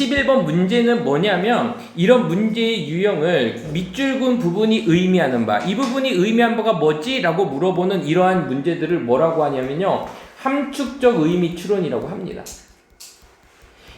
21번 문제는 뭐냐면 이런 문제의 유형을 밑줄근 부분이 의미하는 바, 이 부분이 의미하는 바가 뭐지? 라고 물어보는 이러한 문제들을 뭐라고 하냐면요, 함축적 의미 추론이라고 합니다.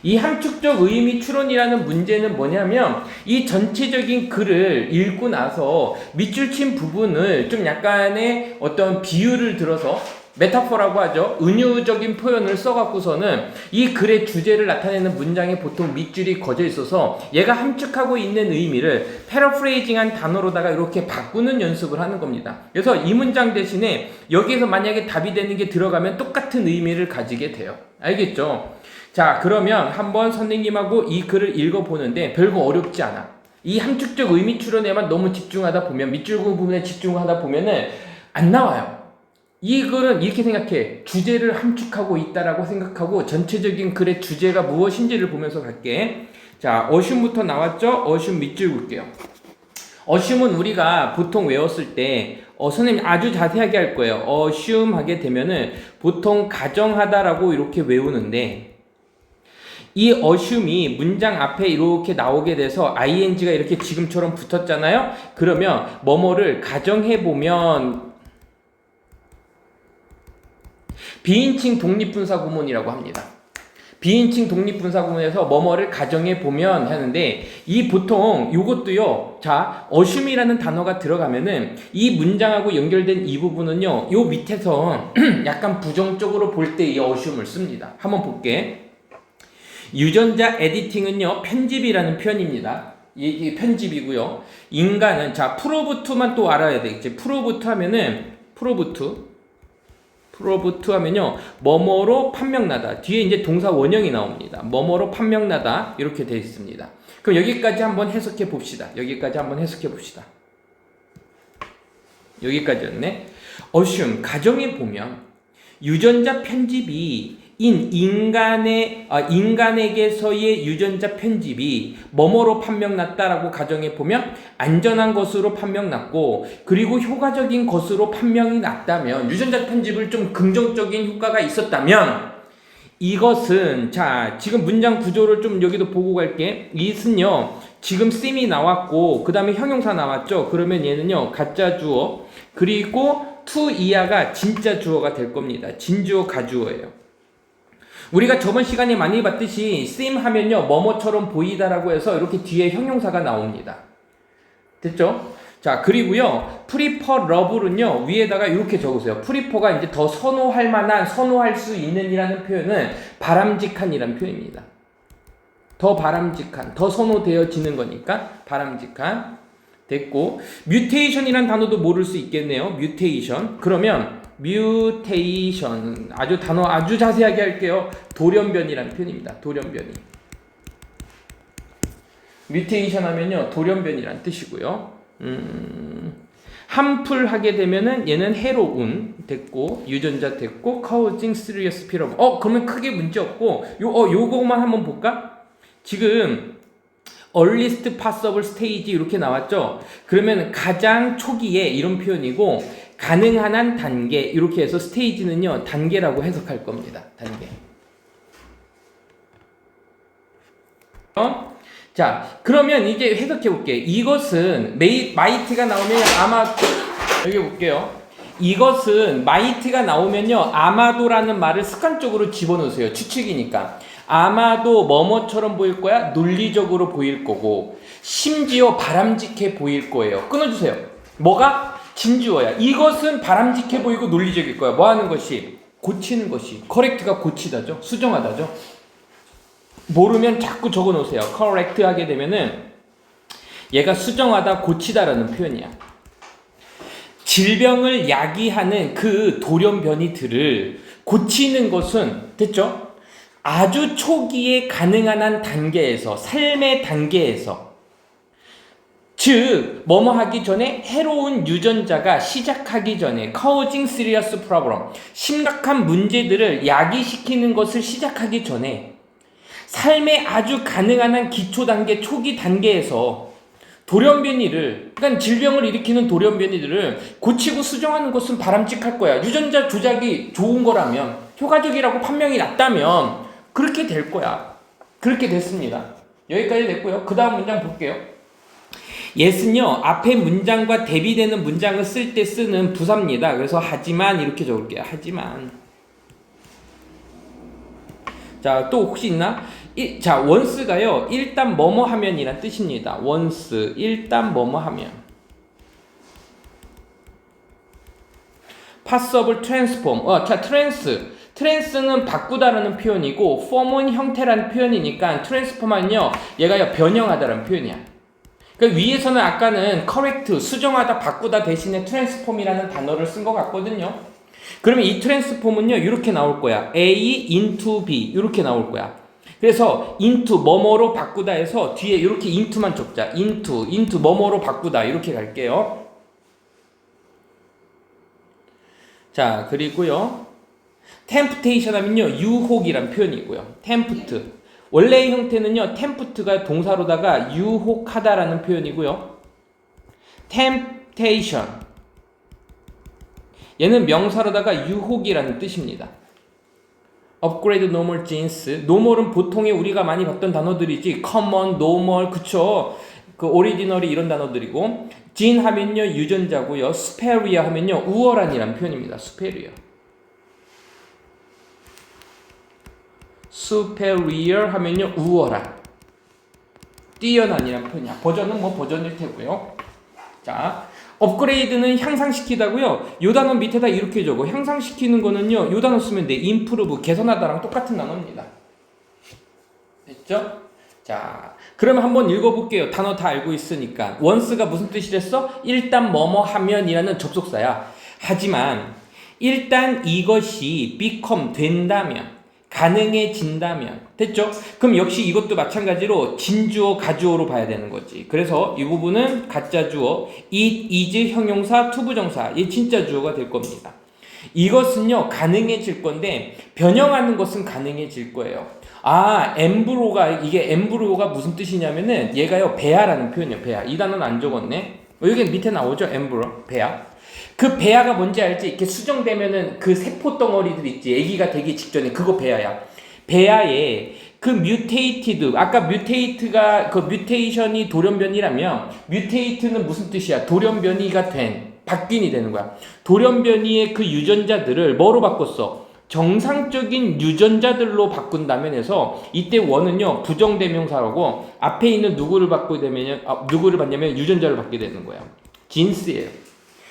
이 함축적 의미 추론이라는 문제는 뭐냐면 이 전체적인 글을 읽고 나서 밑줄 친 부분을 좀 약간의 어떤 비유를 들어서 메타포라고 하죠. 은유적인 표현을 써갖고서는 이 글의 주제를 나타내는 문장에 보통 밑줄이 거져 있어서 얘가 함축하고 있는 의미를 패러프레이징한 단어로다가 이렇게 바꾸는 연습을 하는 겁니다. 그래서 이 문장 대신에 여기에서 만약에 답이 되는 게 들어가면 똑같은 의미를 가지게 돼요. 알겠죠? 자, 그러면 한번 선생님하고 이 글을 읽어보는데 별거 어렵지 않아. 이 함축적 의미 추론에만 너무 집중하다 보면, 밑줄근 부분에 집중하다 보면은 안 나와요. 이 글은 이렇게 생각해. 주제를 함축하고 있다라고 생각하고 전체적인 글의 주제가 무엇인지를 보면서 갈게. 자, 어슘부터 나왔죠? 어슘 밑줄 볼게요. 어슘은 우리가 보통 외웠을 때 선생님 아주 자세하게 할 거예요. 어슘 하게 되면은 보통 가정하다라고 이렇게 외우는데 이 어슘이 문장 앞에 이렇게 나오게 돼서 ing가 이렇게 지금처럼 붙었잖아요. 그러면 뭐뭐를 가정해보면 비인칭 독립분사 구문이라고 합니다. 비인칭 독립분사 구문에서 뭐뭐를 가정해보면 하는데 이 보통 요것도요. 자, 어슘이라는 단어가 들어가면은 이 문장하고 연결된 이 부분은요. 요 밑에서 약간 부정적으로 볼 때 이 어슘을 씁니다. 한번 볼게. 유전자 에디팅은요, 편집이라는 표현입니다. 이게 편집이고요. 인간은, 자, 프로부트만 또 알아야 되겠지. 프로부트 하면은, 프로부트 하면요, 뭐뭐로 판명나다. 뒤에 이제 동사 원형이 나옵니다. 뭐뭐로 판명나다. 이렇게 되어 있습니다. 그럼 여기까지 한번 해석해 봅시다. 여기까지였네. assume, 가정해 보면, 유전자 편집이 인간에게서의 유전자 편집이 뭐뭐로 판명났다라고 가정해보면 안전한 것으로 판명났고 그리고 효과적인 것으로 판명이 났다면 유전자 편집을 좀 긍정적인 효과가 있었다면 이것은 자 지금 문장 구조를 좀 여기도 보고 갈게. 이것은요 지금 씀이 나왔고 그 다음에 형용사 나왔죠. 그러면 얘는요 가짜 주어 그리고 to 이하가 진짜 주어가 될 겁니다. 진주어 가주어예요. 우리가 저번 시간에 많이 봤듯이 seem 하면요 뭐뭐처럼 보이다라고 해서 이렇게 뒤에 형용사가 나옵니다. 됐죠? 자 그리고요 prefer love는요 위에다가 이렇게 적으세요. prefer가 이제 더 선호할 만한, 선호할 수 있는 이라는 표현은 바람직한 이라는 표현입니다. 더 바람직한, 더 선호되어지는 거니까 바람직한. 됐고 뮤테이션이라는 단어도 모를 수 있겠네요. 뮤테이션. 그러면 뮤테이션 단어 아주 자세하게 할게요. 돌연변이라는 표현입니다. 돌연변이. 뮤테이션 하면요 돌연변이라는 뜻이고요. 함풀하게 되면은 얘는 해로운 됐고 유전자 됐고 causing serious problem. 그러면 크게 문제 없고 요거만 한번 볼까? 지금 earliest possible stage 이렇게 나왔죠. 그러면 가장 초기에 이런 표현이고 가능한 한 단계 이렇게 해서 스테이지는요 단계라고 해석할 겁니다. 단계. 자 그러면 이제 해석해 볼게. 이것은 마이트가 나오면 아마 여기 볼게요. 이것은 마이트가 나오면요 아마도라는 말을 습관적으로 집어넣으세요. 추측이니까. 아마도 뭐뭐처럼 보일 거야. 논리적으로 보일 거고 심지어 바람직해 보일 거예요. 끊어주세요. 뭐가? 진주어야. 이것은 바람직해 보이고 논리적일 거야. 뭐 하는 것이? 고치는 것이. correct가 고치다죠. 수정하다죠. 모르면 자꾸 적어 놓으세요. correct 하게 되면은 얘가 수정하다, 고치다라는 표현이야. 질병을 야기하는 그 돌연변이들을 고치는 것은 됐죠? 아주 초기에 가능한 한 단계에서, 삶의 단계에서 즉 뭐뭐 하기 전에 해로운 유전자가 시작하기 전에 causing serious problem 심각한 문제들을 야기시키는 것을 시작하기 전에 삶의 아주 가능한 한 기초 단계 초기 단계에서 돌연변이를 그러니까 질병을 일으키는 돌연변이들을 고치고 수정하는 것은 바람직할 거야. 유전자 조작이 좋은 거라면 효과적이라고 판명이 났다면 그렇게 될 거야. 그렇게 됐습니다. 여기까지 됐고요. 그 다음 문장 볼게요. yes는요, 앞에 문장과 대비되는 문장을 쓸 때 쓰는 부사입니다. 그래서 하지만 이렇게 적을게요. 하지만. 자, 또 혹시 있나? 자, once가요, 일단 뭐뭐 하면이란 뜻입니다. once, 일단 뭐뭐 하면. possible transform. 자, trans는 바꾸다라는 표현이고, form은 형태라는 표현이니까, transform은요, 얘가요, 변형하다라는 표현이야. 그러니까 위에서는 아까는 correct, 수정하다, 바꾸다 대신에 transform이라는 단어를 쓴 것 같거든요. 그러면 이 transform은요, 이렇게 나올 거야. A into B, 이렇게 나올 거야. 그래서 into, 뭐뭐로 바꾸다 해서 뒤에 이렇게 into만 적자. into, 뭐뭐로 바꾸다, 이렇게 갈게요. 자, 그리고요, temptation 하면요, 유혹이란 표현이고요. tempt. 원래의 형태는요, tempt가 동사로다가 유혹하다라는 표현이고요. temptation. 얘는 명사로다가 유혹이라는 뜻입니다. upgrade, normal, jeans. normal은 보통에 우리가 많이 봤던 단어들이지. common, normal, 그쵸? 그 ordinary 이런 단어들이고. jean 하면요, 유전자고요. superior 하면요, 우월한이라는 표현입니다. superior. superior 하면요, 우월한, 뛰어난이란 표현이야. 버전은 뭐 버전일 테고요. 자, 업그레이드는 향상시키다고요. 요 단어 밑에다 이렇게 적어. 향상시키는 거는요, 요 단어 쓰면 돼. improve, 개선하다랑 똑같은 단어입니다. 됐죠? 자, 그러면 한번 읽어볼게요. 단어 다 알고 있으니까. once가 무슨 뜻이랬어? 일단 뭐뭐 하면이라는 접속사야. 하지만 일단 이것이 become, 된다면, 가능해진다면, 됐죠? 그럼 역시 이것도 마찬가지로 진주어, 가주어로 봐야 되는 거지. 그래서 이 부분은 가짜 주어, it, is, 형용사, 투부정사, 얘 진짜 주어가 될 겁니다. 이것은요, 가능해질 건데 변형하는 것은 가능해질 거예요. 아, 이게 엠브로가 무슨 뜻이냐면은 얘가요, 배아라는 표현이에요. 배아. 이 단어는 안 적었네. 여기 밑에 나오죠? 엠브로, 배아. 그 배아가 뭔지 알지? 이렇게 수정되면은 그 세포 덩어리들 있지. 아기가 되기 직전에 그거 배아야. 배아에 그 뮤테이티드, 아까 뮤테이트가 그 뮤테이션이 돌연변이라면 뮤테이트는 무슨 뜻이야? 돌연변이가 된, 바뀐이 되는 거야. 돌연변이의 그 유전자들을 뭐로 바꿨어? 정상적인 유전자들로 바꾼다면 해서 이때 원은요, 부정대명사라고 앞에 있는 누구를 받냐면 유전자를 받게 되는 거야. 진스예요.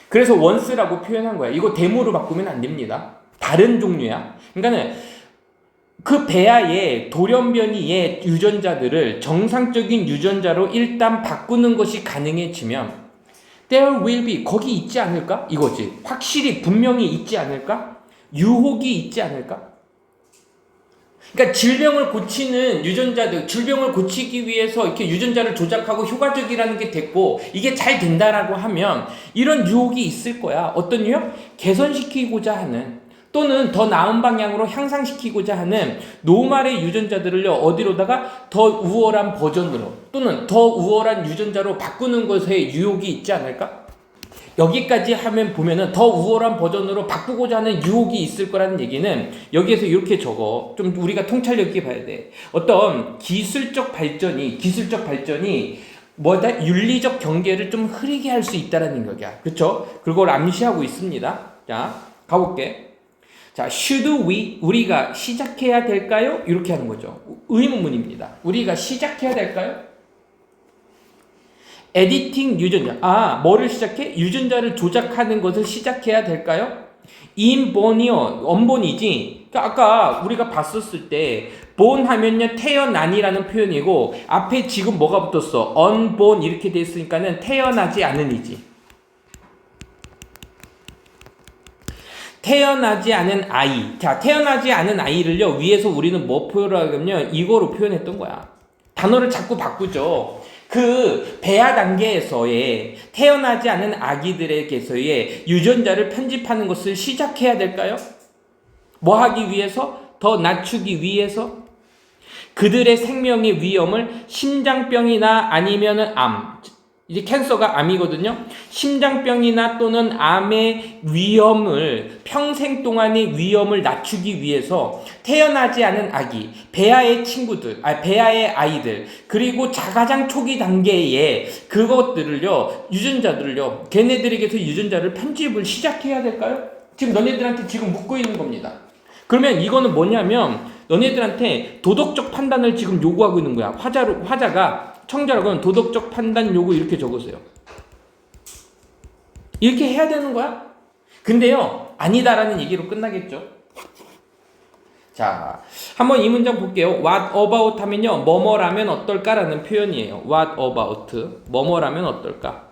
그래서 once라고 표현한 거야. 이거 대모로 바꾸면 안 됩니다. 다른 종류야. 그러니까는 그 배아의 돌연변이의 유전자들을 정상적인 유전자로 일단 바꾸는 것이 가능해지면 there will be, 거기 있지 않을까? 이거지. 확실히 분명히 있지 않을까? 유혹이 있지 않을까? 그러니까 질병을 고치는 유전자들, 질병을 고치기 위해서 이렇게 유전자를 조작하고 효과적이라는 게 됐고 이게 잘 된다라고 하면 이런 유혹이 있을 거야. 어떤 유혹? 개선시키고자 하는, 또는 더 나은 방향으로 향상시키고자 하는 노말의 유전자들을요, 어디로다가 더 우월한 버전으로 또는 더 우월한 유전자로 바꾸는 것에 유혹이 있지 않을까? 여기까지 하면 보면은 더 우월한 버전으로 바꾸고자 하는 유혹이 있을 거라는 얘기는 여기에서 이렇게 적어. 좀 우리가 통찰력 있게 봐야 돼. 어떤 기술적 발전이 뭐다? 윤리적 경계를 좀 흐리게 할 수 있다라는 거야. 그쵸? 그걸 암시하고 있습니다. 자, 가볼게. 자, should we, 우리가 시작해야 될까요? 이렇게 하는 거죠. 의문문입니다. 우리가 시작해야 될까요? 에디팅 유전자. 뭐를 시작해? 유전자를 조작하는 것을 시작해야 될까요? 인본이요, 원본이지. 그러니까 아까 우리가 봤었을 때 본 하면요, 태어난이라는 표현이고 앞에 지금 뭐가 붙었어? unborn 이렇게 돼 있으니까는 태어나지 않은이지. 태어나지 않은 아이. 자, 태어나지 않은 아이를요, 위에서 우리는 뭐 표현하냐면 이거로 표현했던 거야. 단어를 자꾸 바꾸죠. 그 배아 단계에서의 태어나지 않은 아기들에게서의 유전자를 편집하는 것을 시작해야 될까요? 뭐 하기 위해서? 더 낮추기 위해서? 그들의 생명의 위험을 심장병이나 아니면은 암, 이제 캔서가 암이거든요. 심장병이나 또는 암의 위험을 평생 동안의 위험을 낮추기 위해서 태어나지 않은 아기, 배아의 친구들, 배아의 아이들, 그리고 자가장 초기 단계에 그것들을요, 유전자들을요, 걔네들에게서 유전자를 편집을 시작해야 될까요? 지금 너네들한테 지금 묻고 있는 겁니다. 그러면 이거는 뭐냐면 너네들한테 도덕적 판단을 지금 요구하고 있는 거야. 화자가 청자라고는 도덕적 판단 요구 이렇게 적으세요. 이렇게 해야 되는 거야? 근데요, 아니다라는 얘기로 끝나겠죠. 자, 한번 이 문장 볼게요. What about 하면요, 뭐뭐라면 어떨까라는 표현이에요. What about, 뭐뭐라면 어떨까?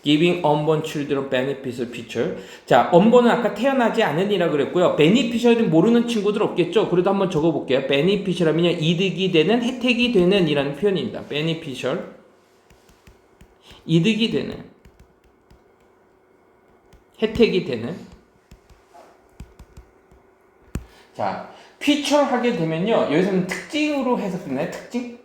Giving unborn children beneficial future. 자, unborn은 아까 태어나지 않으니라 그랬고요. beneficial은 모르는 친구들 없겠죠? 그래도 한번 적어볼게요. beneficial 하면요, 이득이 되는, 혜택이 되는 이라는 표현입니다. beneficial. 이득이 되는, 혜택이 되는. 자, feature 하게 되면요, 여기서는 특징으로 해석되나요? 특징?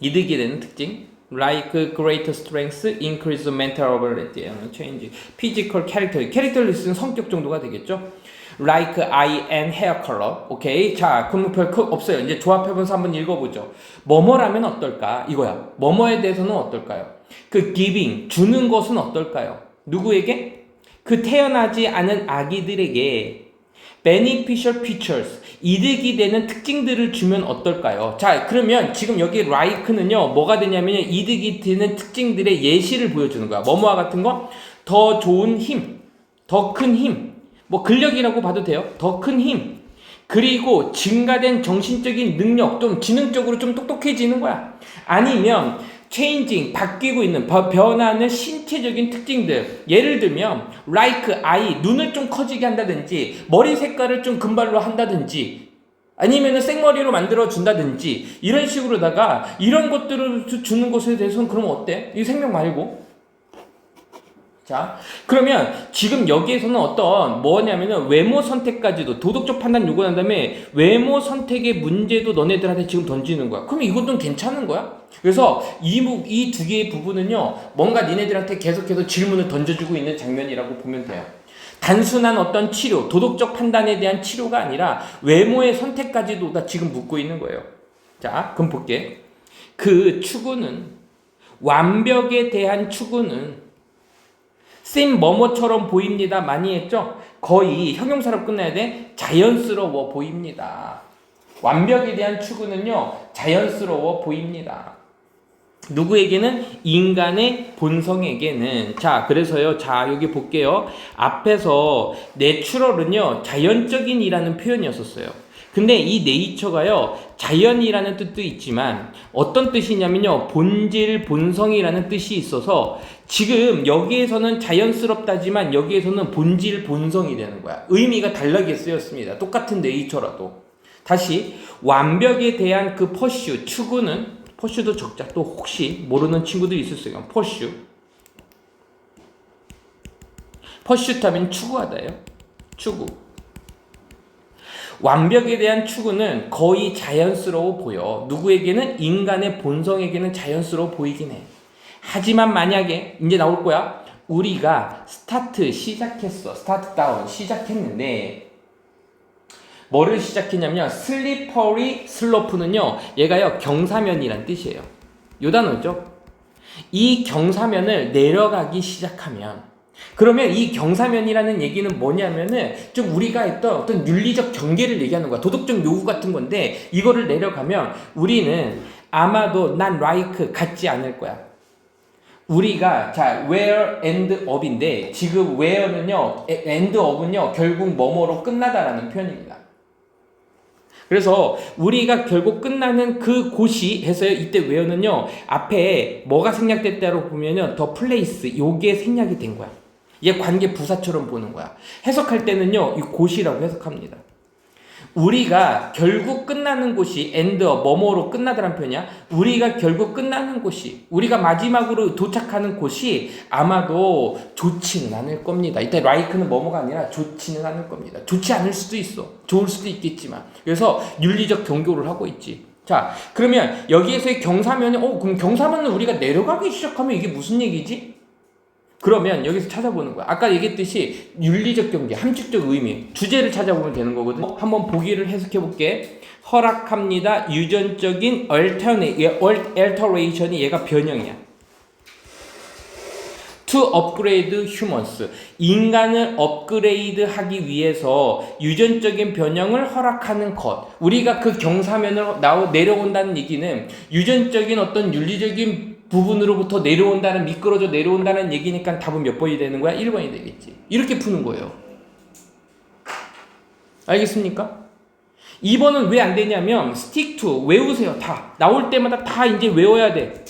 이득이 되는 특징. Like greater strength, increase mental ability, change physical character. 캐릭터리스는 성격 정도가 되겠죠. Like eye and hair color. 오케이. 자, 그럼 별 없어요. 이제 조합해보면서 한번 읽어보죠. 뭐뭐라면 어떨까? 이거야. 뭐뭐에 대해서는 어떨까요? 그 giving, 주는 것은 어떨까요? 누구에게? 그 태어나지 않은 아기들에게 beneficial features, 이득이 되는 특징들을 주면 어떨까요? 자, 그러면 지금 여기 like는요, 뭐가 되냐면요, 이득이 되는 특징들의 예시를 보여주는 거야. 뭐뭐와 같은 거, 더 좋은 힘, 더 큰 힘, 뭐 근력이라고 봐도 돼요. 더 큰 힘, 그리고 증가된 정신적인 능력, 좀 지능적으로 좀 똑똑해지는 거야. 아니면 changing, 바뀌고 있는, 변하는 신체적인 특징들. 예를 들면 like eye, 눈을 좀 커지게 한다든지, 머리 색깔을 좀 금발로 한다든지, 아니면은 생머리로 만들어 준다든지, 이런 식으로다가 이런 것들을 주는 것에 대해서는 그럼 어때? 이 생명 말고. 자, 그러면 지금 여기에서는 어떤 뭐냐면은 외모 선택까지도 도덕적 판단 요구한 다음에 외모 선택의 문제도 너네들한테 지금 던지는 거야. 그럼 이것도 괜찮은 거야? 그래서 이 두 개의 부분은요, 뭔가 니네들한테 계속해서 질문을 던져주고 있는 장면이라고 보면 돼요. 단순한 어떤 치료, 도덕적 판단에 대한 치료가 아니라 외모의 선택까지도 다 지금 묻고 있는 거예요. 자, 그럼 볼게. 그 추구는, 완벽에 대한 추구는 쌤 뭐뭐처럼 보입니다. 많이 했죠? 거의 형용사로 끝나야 돼. 자연스러워 보입니다. 완벽에 대한 추구는요, 자연스러워 보입니다. 누구에게는? 인간의 본성에게는. 자, 그래서요, 자, 여기 볼게요. 앞에서 내추럴은요, 자연적인이라는 표현이었었어요. 근데 이 네이처가요, 자연이라는 뜻도 있지만 어떤 뜻이냐면요, 본질, 본성이라는 뜻이 있어서 지금 여기에서는 자연스럽다지만 여기에서는 본질, 본성이 되는 거야. 의미가 다르게 쓰였습니다. 똑같은 네이처라도. 다시, 완벽에 대한 그 퍼슈, 추구는, 퍼슈도 적자, 또 혹시 모르는 친구들이 있을 수 있어요. 퍼슈. 퍼슈하면 추구하다예요. 추구. 완벽에 대한 추구는 거의 자연스러워 보여. 누구에게는? 인간의 본성에게는 자연스러워 보이긴 해. 하지만 만약에 이제 나올 거야. 우리가 시작했어. 스타트 다운 시작했는데 뭐를 시작했냐면 슬리퍼리 슬로프는요, 얘가요 경사면이란 뜻이에요. 요 단어죠. 이 경사면을 내려가기 시작하면, 그러면 이 경사면이라는 얘기는 뭐냐면은 좀 우리가 했던 어떤 윤리적 경계를 얘기하는 거야. 도덕적 요구 같은 건데 이거를 내려가면 우리는 아마도 난 like 같지 않을 거야. 우리가 자 where and up인데 지금 where는요 and up은요 결국 뭐뭐로 끝나다라는 표현입니다. 그래서 우리가 결국 끝나는 그 곳이 해서요, 이때 where는요 앞에 뭐가 생략됐다고 보면요 the place, 요게 생략이 된 거야. 얘 관계 부사처럼 보는 거야. 해석할 때는요 이 곳이라고 해석합니다. 우리가 결국 끝나는 곳이 end, 뭐뭐로 끝나더란 표현이야. 우리가 결국 끝나는 곳이, 우리가 마지막으로 도착하는 곳이 아마도 좋지는 않을 겁니다. 이때 like는 뭐뭐가 아니라 좋지는 않을 겁니다. 좋지 않을 수도 있어. 좋을 수도 있겠지만. 그래서 윤리적 경고를 하고 있지. 자, 그러면 여기에서의 경사면이, 그럼 경사면은 우리가 내려가기 시작하면 이게 무슨 얘기지? 그러면 여기서 찾아보는 거야. 아까 얘기했듯이 윤리적 경계, 함축적 의미, 주제를 찾아보면 되는 거거든. 한번 보기를 해석해 볼게. 허락합니다. 유전적인 alteration이 얘가 변형이야. To upgrade humans. 인간을 업그레이드 하기 위해서 유전적인 변형을 허락하는 것. 우리가 그 경사면으로 내려온다는 얘기는 유전적인 어떤 윤리적인 부분으로부터 내려온다는, 미끄러져 내려온다는 얘기니까 답은 몇 번이 되는 거야? 1번이 되겠지. 이렇게 푸는 거예요. 알겠습니까? 2번은 왜 안 되냐면 stick to, 외우세요. 다. 나올 때마다 다 이제 외워야 돼.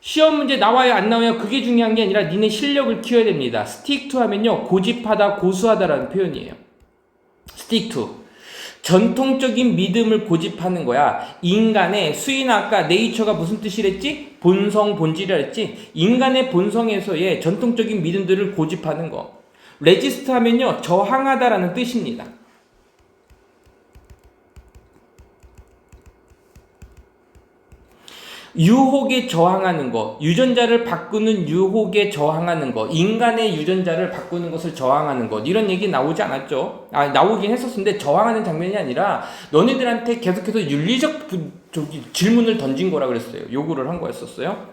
시험 문제 나와요 안 나와요 그게 중요한 게 아니라 니네 실력을 키워야 됩니다. stick to 하면요 고집하다, 고수하다라는 표현이에요. stick to. 전통적인 믿음을 고집하는 거야. 인간의 수인아 아까 네이처가 무슨 뜻이랬지? 본성, 본질이라 했지? 인간의 본성에서의 전통적인 믿음들을 고집하는 거. 레지스트 하면요 저항하다라는 뜻입니다. 유혹에 저항하는 거, 유전자를 바꾸는 유혹에 저항하는 거, 인간의 유전자를 바꾸는 것을 저항하는 것, 이런 얘기 나오지 않았죠? 나오긴 했었는데 저항하는 장면이 아니라 너네들한테 계속해서 윤리적 질문을 던진 거라 그랬어요. 요구를 한 거였었어요.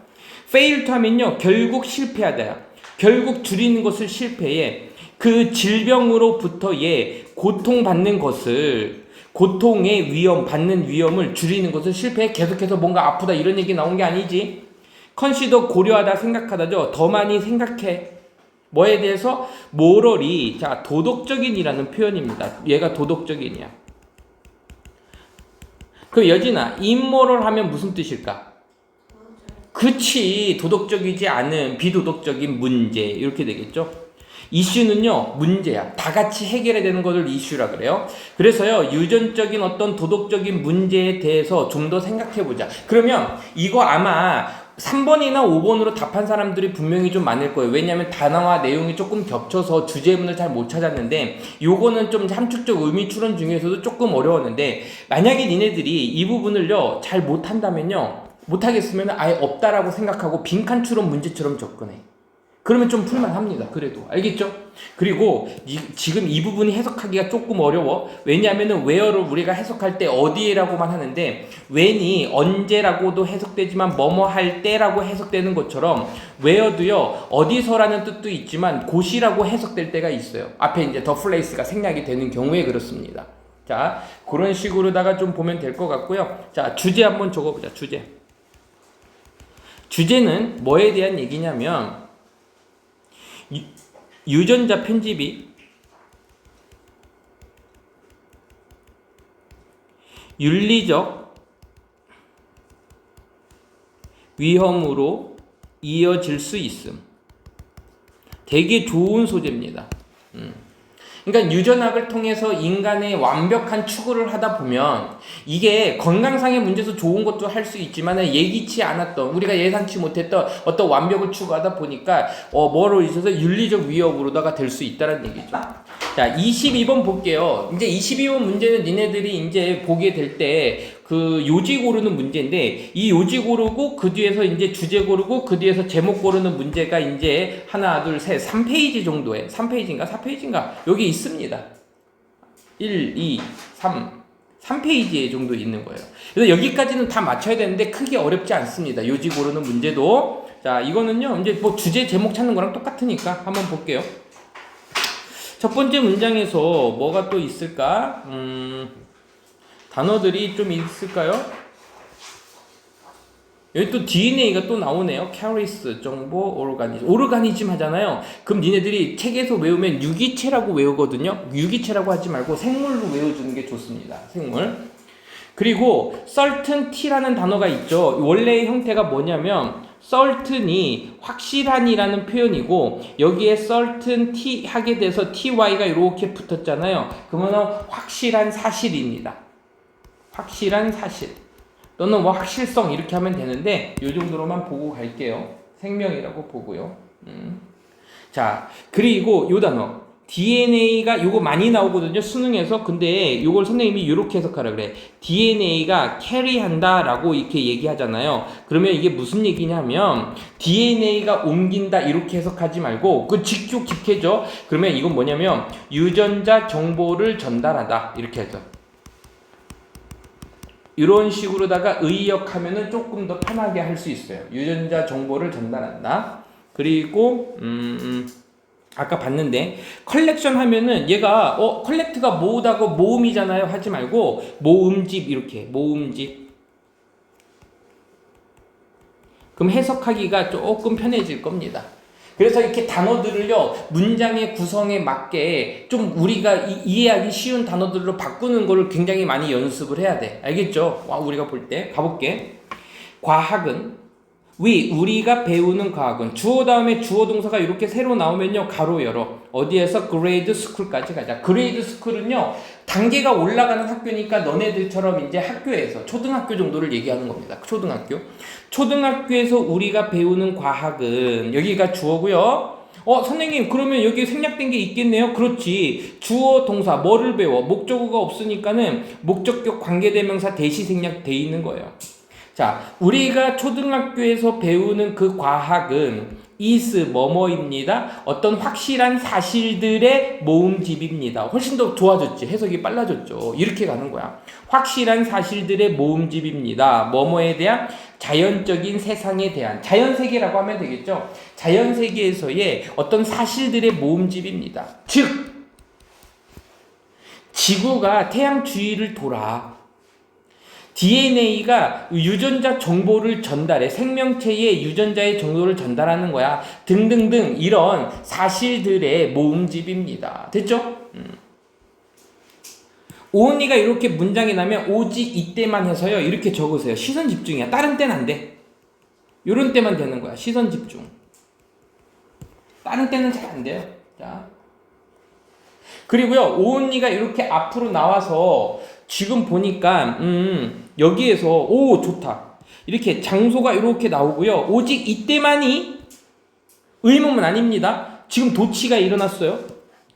fail to 하면요 결국 실패하다야. 결국 줄이는 것을 실패해. 그 질병으로부터의 고통받는 것을, 고통의 위험, 받는 위험을 줄이는 것을 실패해. 계속해서 뭔가 아프다 이런 얘기 나온 게 아니지. 컨시더, 고려하다, 생각하다죠. 더 많이 생각해. 뭐에 대해서? 모럴이, 자 도덕적인이라는 표현입니다. 얘가 도덕적인이야. 그럼 여진아, immoral 하면 무슨 뜻일까? 그치, 도덕적이지 않은 비도덕적인 문제, 이렇게 되겠죠. 이슈는요 문제야. 다 같이 해결해야 되는 것을 이슈라 그래요. 그래서요 유전적인 어떤 도덕적인 문제에 대해서 좀 더 생각해보자. 그러면 이거 아마 3번이나 5번으로 답한 사람들이 분명히 좀 많을 거예요. 왜냐하면 단어와 내용이 조금 겹쳐서 주제문을 잘 못 찾았는데, 요거는 좀 함축적 의미 추론 중에서도 조금 어려웠는데, 만약에 니네들이 이 부분을요 잘 못한다면요, 못하겠으면 아예 없다라고 생각하고 빈칸 추론 문제처럼 접근해. 그러면 좀 풀만합니다. 그래도 알겠죠? 그리고 지금 이 부분이 해석하기가 조금 어려워. 왜냐하면 where를 우리가 해석할 때 어디에라고만 하는데, when이 언제라고도 해석되지만 뭐뭐 할 때라고 해석되는 것처럼 where도요 어디서라는 뜻도 있지만 곳이라고 해석될 때가 있어요. 앞에 이제 the place가 생략이 되는 경우에 그렇습니다. 자, 그런 식으로다가 좀 보면 될 것 같고요. 자, 주제 한번 적어보자. 주제는 뭐에 대한 얘기냐면, 유전자 편집이 윤리적 위험으로 이어질 수 있음. 되게 좋은 소재입니다. 그러니까 유전학을 통해서 인간의 완벽한 추구를 하다 보면 이게 건강상의 문제에서 좋은 것도 할 수 있지만 예기치 않았던, 우리가 예상치 못했던 어떤 완벽을 추구하다 보니까 뭐로 있어서 윤리적 위협으로다가 될 수 있다는 얘기죠. 자, 22번 볼게요. 이제 22번 문제는 니네들이 이제 보게 될 때 그 요지 고르는 문제인데, 이 요지 고르고 그 뒤에서 이제 주제 고르고 그 뒤에서 제목 고르는 문제가 이제 하나, 둘, 셋, 3페이지 정도에, 3페이지인가 4페이지인가 여기 있습니다. 1, 2, 3페이지 정도 있는 거예요. 그래서 여기까지는 다 맞춰야 되는데 크게 어렵지 않습니다. 요지 고르는 문제도. 자, 이거는요 이제 뭐 주제 제목 찾는 거랑 똑같으니까 한번 볼게요. 첫 번째 문장에서 뭐가 또 있을까? 단어들이 좀 있을까요? 여기 또 DNA가 또 나오네요. 캐리스, 정보, 오르가니즘 하잖아요. 그럼 니네들이 책에서 외우면 유기체라고 외우거든요. 유기체라고 하지 말고 생물로 외워주는 게 좋습니다. 생물. 그리고 certainty라는 단어가 있죠. 원래의 형태가 뭐냐면 certain이 확실한이라는 표현이고 여기에 certain t 하게 돼서 ty가 이렇게 붙었잖아요. 그러면 확실한 사실입니다. 확실한 사실 또는 뭐 확실성 이렇게 하면 되는데 이 정도로만 보고 갈게요. 생명이라고 보고요. 자, 그리고 요 단어 DNA가 요거 많이 나오거든요, 수능에서. 근데 요걸 선생님이 이렇게 해석하라 그래. DNA가 캐리한다 라고 이렇게 얘기하잖아요. 그러면 이게 무슨 얘기냐면 DNA가 옮긴다 이렇게 해석하지 말고 그 직접 깊게죠. 그러면 이건 뭐냐면 유전자 정보를 전달하다 이렇게 해서 이런 식으로다가 의역하면은 조금 더 편하게 할 수 있어요. 유전자 정보를 전달한다. 그리고 아까 봤는데 컬렉션 하면은 얘가 컬렉트가 모으다고 모음이잖아요. 하지 말고 모음집 이렇게 모음집. 그럼 해석하기가 조금 편해질 겁니다. 그래서 이렇게 단어들을요 문장의 구성에 맞게 좀 우리가 이해하기 쉬운 단어들로 바꾸는 거를 굉장히 많이 연습을 해야 돼. 알겠죠? 우리가 볼 때 가볼게. 과학은 우리가 배우는 과학은 주어 다음에 주어 동사가 이렇게 새로 나오면요 가로 열어 어디에서 그레이드 스쿨까지 가자. 그레이드 스쿨은요 단계가 올라가는 학교니까 너네들처럼 이제 학교에서 초등학교 정도를 얘기하는 겁니다. 초등학교에서 우리가 배우는 과학은 여기가 주어고요. 선생님 그러면 여기 생략된 게 있겠네요. 그렇지. 주어 동사 뭐를 배워? 목적어가 없으니까는 목적격 관계대명사 대시 생략돼 있는 거예요. 자, 우리가 초등학교에서 배우는 그 과학은 is 뭐뭐입니다. 어떤 확실한 사실들의 모음집입니다. 훨씬 더 좋아졌지. 해석이 빨라졌죠. 이렇게 가는 거야. 확실한 사실들의 모음집입니다. 뭐뭐에 대한 자연적인 세상에 대한 자연세계라고 하면 되겠죠. 자연세계에서의 어떤 사실들의 모음집입니다. 즉 지구가 태양 주위를 돌아. DNA가 유전자 정보를 전달해 생명체의 유전자의 정보를 전달하는 거야. 등등등 이런 사실들의 모음집입니다. 됐죠? 오은이가 이렇게 문장이 나면 오직 이때만 해서요. 이렇게 적으세요. 시선 집중이야. 다른 때는 안 돼. 요런 때만 되는 거야. 시선 집중. 다른 때는 잘 안 돼요. 자. 그리고요. 오은이가 이렇게 앞으로 나와서 지금 보니까 여기에서 오 좋다. 이렇게 장소가 이렇게 나오고요. 오직 이때만이 의문은 아닙니다. 지금 도치가 일어났어요.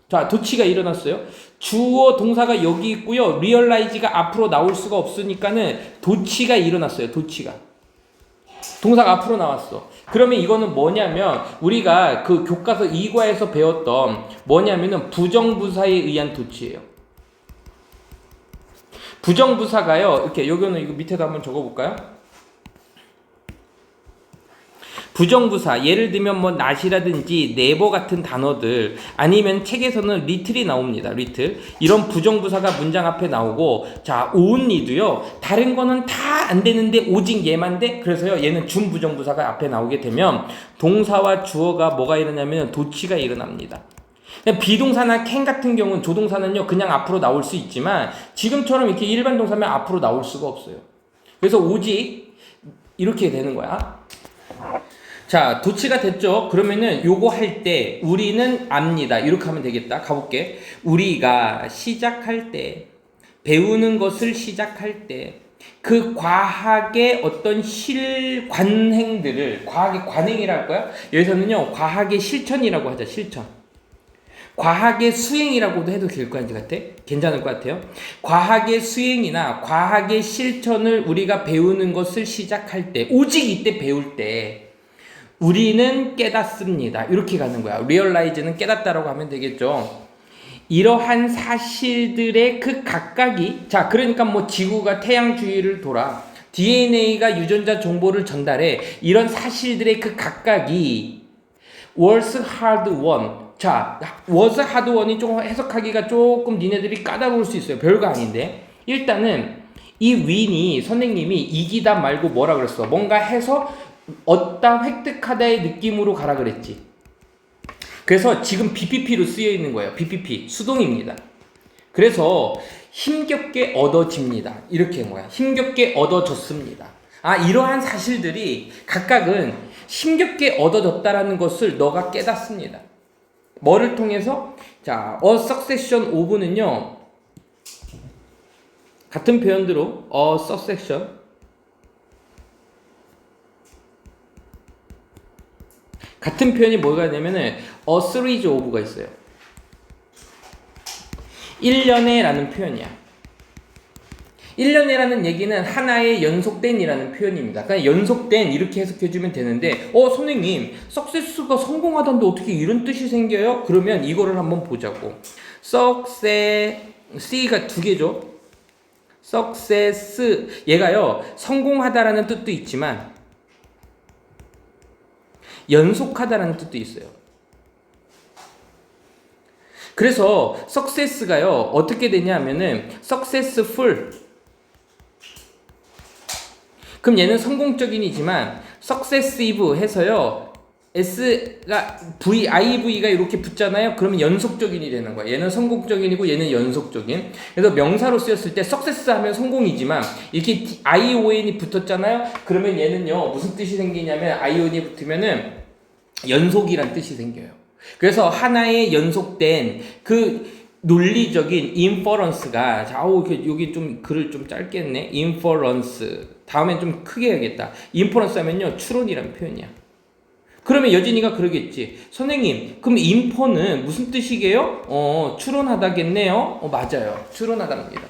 자, 도치가 일어났어요. 주어 동사가 여기 있고요. 리얼라이즈가 앞으로 나올 수가 없으니까는 도치가 일어났어요. 도치가. 동사가 앞으로 나왔어. 그러면 이거는 뭐냐면 우리가 그 교과서 2과에서 배웠던 뭐냐면은 부정부사에 의한 도치예요. 부정부사가요. 이렇게 여기는 이거 밑에다 한번 적어볼까요? 부정부사 예를 들면 뭐 not이라든지 never 같은 단어들 아니면 책에서는 little이 나옵니다. little 이런 부정부사가 문장 앞에 나오고 자 only도요. 다른 거는 다 안 되는데 오직 얘만 돼. 그래서요 얘는 준부정부사가 앞에 나오게 되면 동사와 주어가 뭐가 일어나면 도치가 일어납니다. 비동사나 can 같은 경우는 조동사는요 그냥 앞으로 나올 수 있지만 지금처럼 이렇게 일반 동사면 앞으로 나올 수가 없어요. 그래서 오직 이렇게 되는 거야. 자, 도치가 됐죠? 그러면은 요거 할 때 우리는 압니다. 이렇게 하면 되겠다. 가볼게. 우리가 시작할 때 배우는 것을 시작할 때 그 과학의 어떤 실관행들을 과학의 관행이라 할 거야? 여기서는요 과학의 실천이라고 하자. 실천. 과학의 수행이라고도 해도 될 것 같아? 괜찮을 것 같아요. 과학의 수행이나 과학의 실천을 우리가 배우는 것을 시작할 때 오직 이때 배울 때 우리는 깨닫습니다. 이렇게 가는 거야. realize는 깨닫다라고 하면 되겠죠. 이러한 사실들의 그 각각이 자 그러니까 뭐 지구가 태양 주위를 돌아 DNA가 유전자 정보를 전달해 이런 사실들의 그 각각이 was hard won 자, was hard won이 조금 해석하기가 조금 니네들이 까다로울 수 있어요. 별거 아닌데 일단은 이 win이 선생님이 이기다 말고 뭐라 그랬어? 뭔가 해서 얻다 획득하다의 느낌으로 가라 그랬지. 그래서 지금 BPP로 쓰여 있는 거예요. BPP 수동입니다. 그래서 힘겹게 얻어집니다. 이렇게 한 거야. 힘겹게 얻어졌습니다. 이러한 사실들이 각각은 힘겹게 얻어졌다라는 것을 너가 깨닫습니다. 뭐를 통해서? 자, a succession of는요, 같은 표현대로 a succession, 같은 표현이 뭐가 되냐면은 a series of가 있어요. 1년에라는 표현이야. 1년이라는 얘기는 하나의 연속된이라는 표현입니다. 그러니까 연속된 이렇게 해석해주면 되는데 선생님 석세스가 성공하던데 어떻게 이런 뜻이 생겨요? 그러면 이거를 한번 보자고. C가 두 개죠. Success 얘가요 성공하다라는 뜻도 있지만 연속하다라는 뜻도 있어요. 그래서 success가요 어떻게 되냐면은 successful, 그럼 얘는 성공적인이지만 successive 해서요 S가 IV가 이렇게 붙잖아요. 그러면 연속적인이 되는 거예요. 얘는 성공적인이고 얘는 연속적인. 그래서 명사로 쓰였을 때 success 하면 성공이지만 이렇게 ION이 붙었잖아요. 그러면 얘는요 무슨 뜻이 생기냐면 ION이 붙으면은 연속이란 뜻이 생겨요. 그래서 하나의 연속된 그 논리적인 inference가 여기 좀 글을 좀 짧게 했네. inference 다음엔 좀 크게 해야겠다. inference 하면요 추론이란 표현이야. 그러면 여진이가 그러겠지. 선생님 그럼 infer는 무슨 뜻이게요? 추론하다겠네요. 맞아요. 추론하답니다.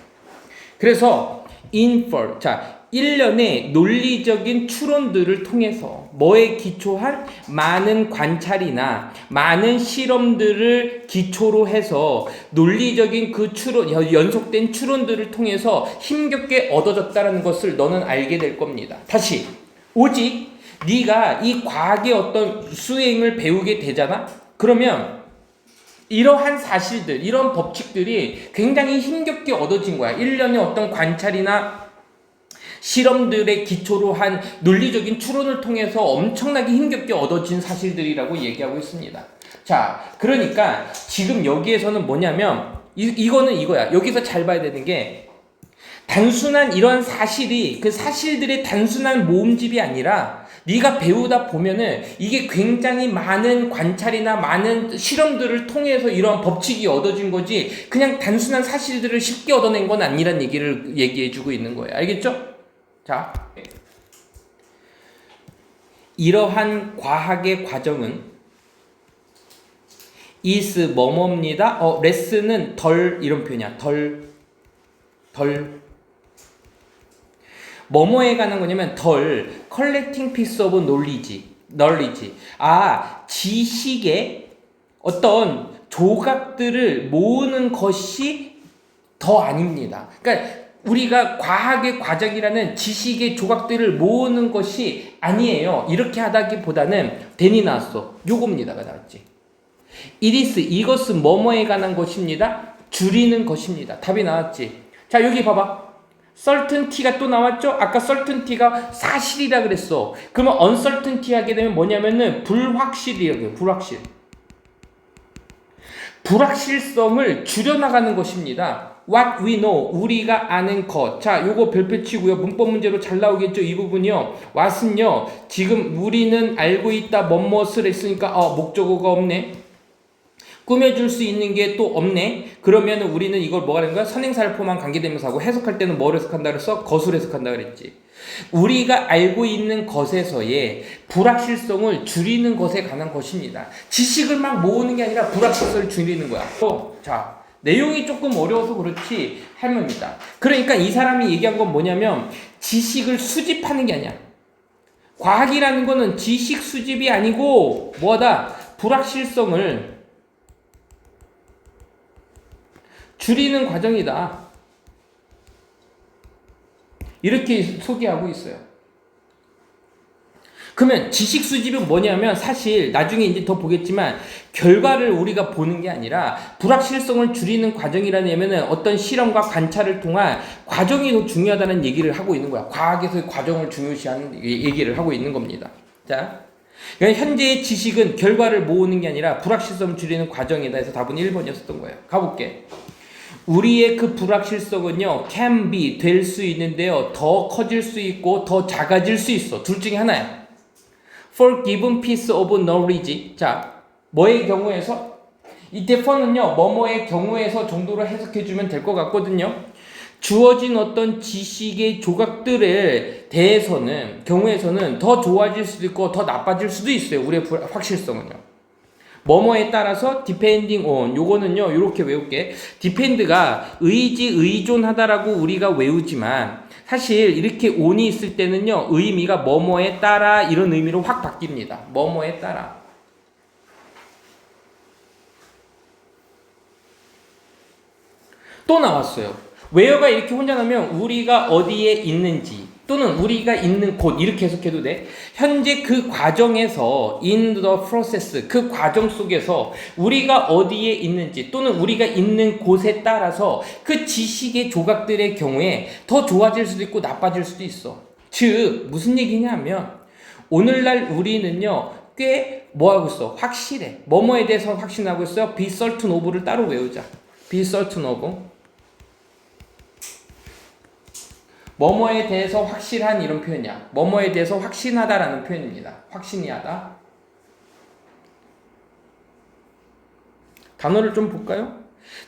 그래서 infer, 자 1년의 논리적인 추론들을 통해서 뭐에 기초한 많은 관찰이나 많은 실험들을 기초로 해서 논리적인 그 추론, 연속된 추론들을 통해서 힘겹게 얻어졌다는 것을 너는 알게 될 겁니다. 다시 오직 네가 이 과학의 어떤 수행을 배우게 되잖아? 그러면 이러한 사실들, 이런 법칙들이 굉장히 힘겹게 얻어진 거야. 1년의 어떤 관찰이나 실험들의 기초로 한 논리적인 추론을 통해서 엄청나게 힘겹게 얻어진 사실들이라고 얘기하고 있습니다. 자, 그러니까 지금 여기에서는 뭐냐면 이거는 이거야. 여기서 잘 봐야 되는 게 단순한 이런 사실이 그 사실들의 단순한 모음집이 아니라 네가 배우다 보면은 이게 굉장히 많은 관찰이나 많은 실험들을 통해서 이러한 법칙이 얻어진 거지 그냥 단순한 사실들을 쉽게 얻어낸 건 아니란 얘기를 얘기해주고 있는 거예요. 알겠죠? 자, 이러한 과학의 과정은 is 뭐뭐입니다. 레슨은 덜 이런 표현이야. 덜 뭐뭐에 관한 거냐면 덜 collecting piece of knowledge. 지식의 어떤 조각들을 모으는 것이 더 아닙니다. 그러니까 우리가 과학의 과정이라는 지식의 조각들을 모으는 것이 아니에요. 이렇게 하다기보다는 된이 나왔어. 요겁니다가 나왔지. 이것은 뭐뭐에 관한 것입니다. 줄이는 것입니다. 답이 나왔지. 자, 여기 봐봐. certainty가 또 나왔죠? 아까 certainty가 사실이라 그랬어. 그러면 uncertainty 하게 되면 뭐냐면은 불확실이라고요. 불확실성을 줄여나가는 것입니다. What we know, 우리가 아는 것. 자, 요거 별표 치고요. 문법 문제로 잘 나오겠죠? 이 부분이요. what은요, 지금 우리는 알고 있다, 뭐뭇을 했으니까, 목적어가 없네. 꾸며줄 수 있는 게 또 없네. 그러면 우리는 이걸 뭐가 되는 거야? 선행사를포함한 관계대명사하고 해석할 때는 뭘 해석한다 그랬어? 것을 해석한다 그랬지. 우리가 알고 있는 것에서의 불확실성을 줄이는 것에 관한 것입니다. 지식을 막 모으는 게 아니라 불확실성을 줄이는 거야. 자, 내용이 조금 어려워서 그렇지 할머니다. 그러니까 이 사람이 얘기한 건 뭐냐면 지식을 수집하는 게 아니야. 과학이라는 거는 지식 수집이 아니고 뭐다? 불확실성을 줄이는 과정이다. 이렇게 소개하고 있어요. 그러면 지식 수집은 뭐냐면 사실 나중에 이제 더 보겠지만 결과를 우리가 보는 게 아니라 불확실성을 줄이는 과정이라는 얘기는 어떤 실험과 관찰을 통한 과정이 더 중요하다는 얘기를 하고 있는 거야. 과학에서의 과정을 중요시하는 얘기를 하고 있는 겁니다. 자, 그러니까 현재의 지식은 결과를 모으는 게 아니라 불확실성을 줄이는 과정이다 해서 답은 1번이었던 거예요. 가볼게. 우리의 그 불확실성은요, can be, 될 수 있는데요, 더 커질 수 있고 더 작아질 수 있어. 둘 중에 하나야. For given piece of knowledge. 자, 뭐의 경우에서? 이때 for는요, 뭐뭐의 경우에서 정도로 해석해주면 될 것 같거든요. 주어진 어떤 지식의 조각들에 대해서는, 경우에서는 더 좋아질 수도 있고 더 나빠질 수도 있어요. 우리의 확실성은요. 뭐뭐에 따라서 depending on, 요거는요 이렇게 외울게. depend가 의지, 의존하다라고 우리가 외우지만 사실 이렇게 on이 있을 때는요 의미가 뭐뭐에 따라 이런 의미로 확 바뀝니다. 뭐뭐에 따라. 또 나왔어요. where가 이렇게 혼자 나면 우리가 어디에 있는지 또는 우리가 있는 곳 이렇게 해석해도 돼. 현재 그 과정에서 in the process, 그 과정 속에서 우리가 어디에 있는지 또는 우리가 있는 곳에 따라서 그 지식의 조각들의 경우에 더 좋아질 수도 있고 나빠질 수도 있어. 즉 무슨 얘기냐면 오늘날 우리는요 꽤 뭐하고 있어? 확실해. 뭐뭐에 대해서 확신하고 있어요. be certain of를 따로 외우자. be certain of. 뭐뭐에 대해서 확실한 이런 표현이야. 뭐뭐에 대해서 확신하다라는 표현입니다. 확신이 하다. 단어를 좀 볼까요?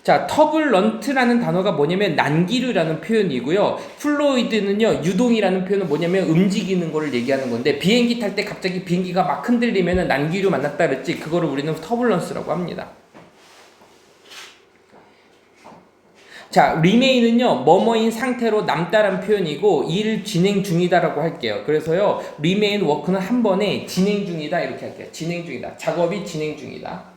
자, 터블런트라는 단어가 뭐냐면 난기류라는 표현이고요. 플로이드는요, 유동이라는 표현은 뭐냐면 움직이는 거를 얘기하는 건데 비행기 탈 때 갑자기 비행기가 막 흔들리면 난기류 만났다 그랬지. 그거를 우리는 터블런스라고 합니다. 자, remain은요, 뭐뭐인 상태로 남다란 표현이고, 일 진행 중이다라고 할게요. 그래서요, remain work는 한 번에 진행 중이다, 이렇게 할게요. 진행 중이다. 작업이 진행 중이다.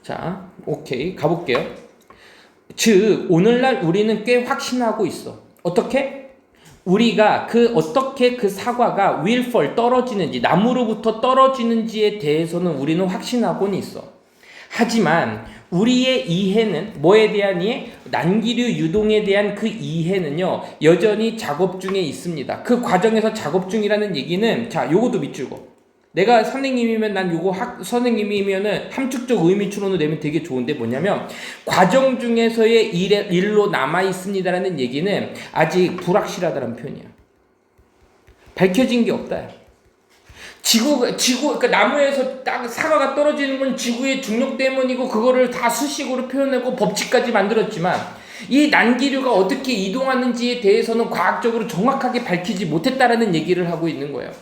자, 오케이. 가볼게요. 즉, 오늘날 우리는 꽤 확신하고 있어. 어떻게? 우리가 어떻게 그 사과가 will fall, 떨어지는지, 나무로부터 떨어지는지에 대해서는 우리는 확신하고는 있어. 하지만, 우리의 이해는, 뭐에 대한 이해? 난기류 유동에 대한 그 이해는요, 여전히 작업 중에 있습니다. 그 과정에서 작업 중이라는 얘기는, 자, 요것도 밑줄고. 내가 선생님이면 난 요거 선생님이면은 함축적 의미 추론을 내면 되게 좋은데 뭐냐면 과정 중에서의 일로 남아 있습니다라는 얘기는 아직 불확실하다는 표현이야. 밝혀진 게 없다. 그러니까 나무에서 딱 사과가 떨어지는 건 지구의 중력 때문이고 그거를 다 수식으로 표현하고 법칙까지 만들었지만 이 난기류가 어떻게 이동하는지에 대해서는 과학적으로 정확하게 밝히지 못했다라는 얘기를 하고 있는 거예요.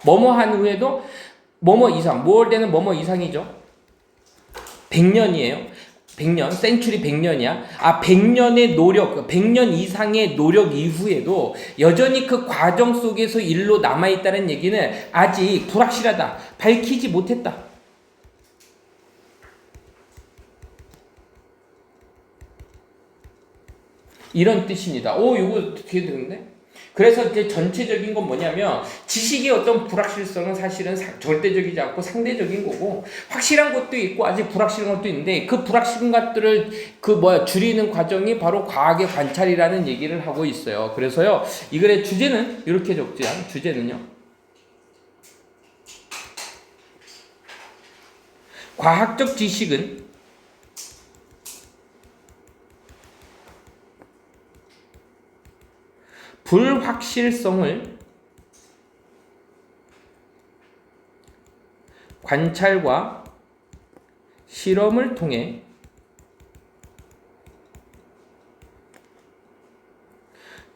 뭐뭐 한 후에도 뭐뭐 이상, 뭐올 때는 뭐뭐 이상이죠. 100년이에요. 100년, 센츄리 100년이야. 100년의 노력, 100년 이상의 노력 이후에도 여전히 그 과정 속에서 일로 남아있다는 얘기는 아직 불확실하다. 밝히지 못했다. 이런 뜻입니다. 이거 되게 되는데? 그래서 이제 전체적인 건 뭐냐면 지식의 어떤 불확실성은 사실은 절대적이지 않고 상대적인 거고 확실한 것도 있고 아직 불확실한 것도 있는데 그 불확실한 것들을 줄이는 과정이 바로 과학의 관찰이라는 얘기를 하고 있어요. 그래서요 이 글의 주제는 이렇게 적지 않아요. 주제는요 과학적 지식은 불확실성을 관찰과 실험을 통해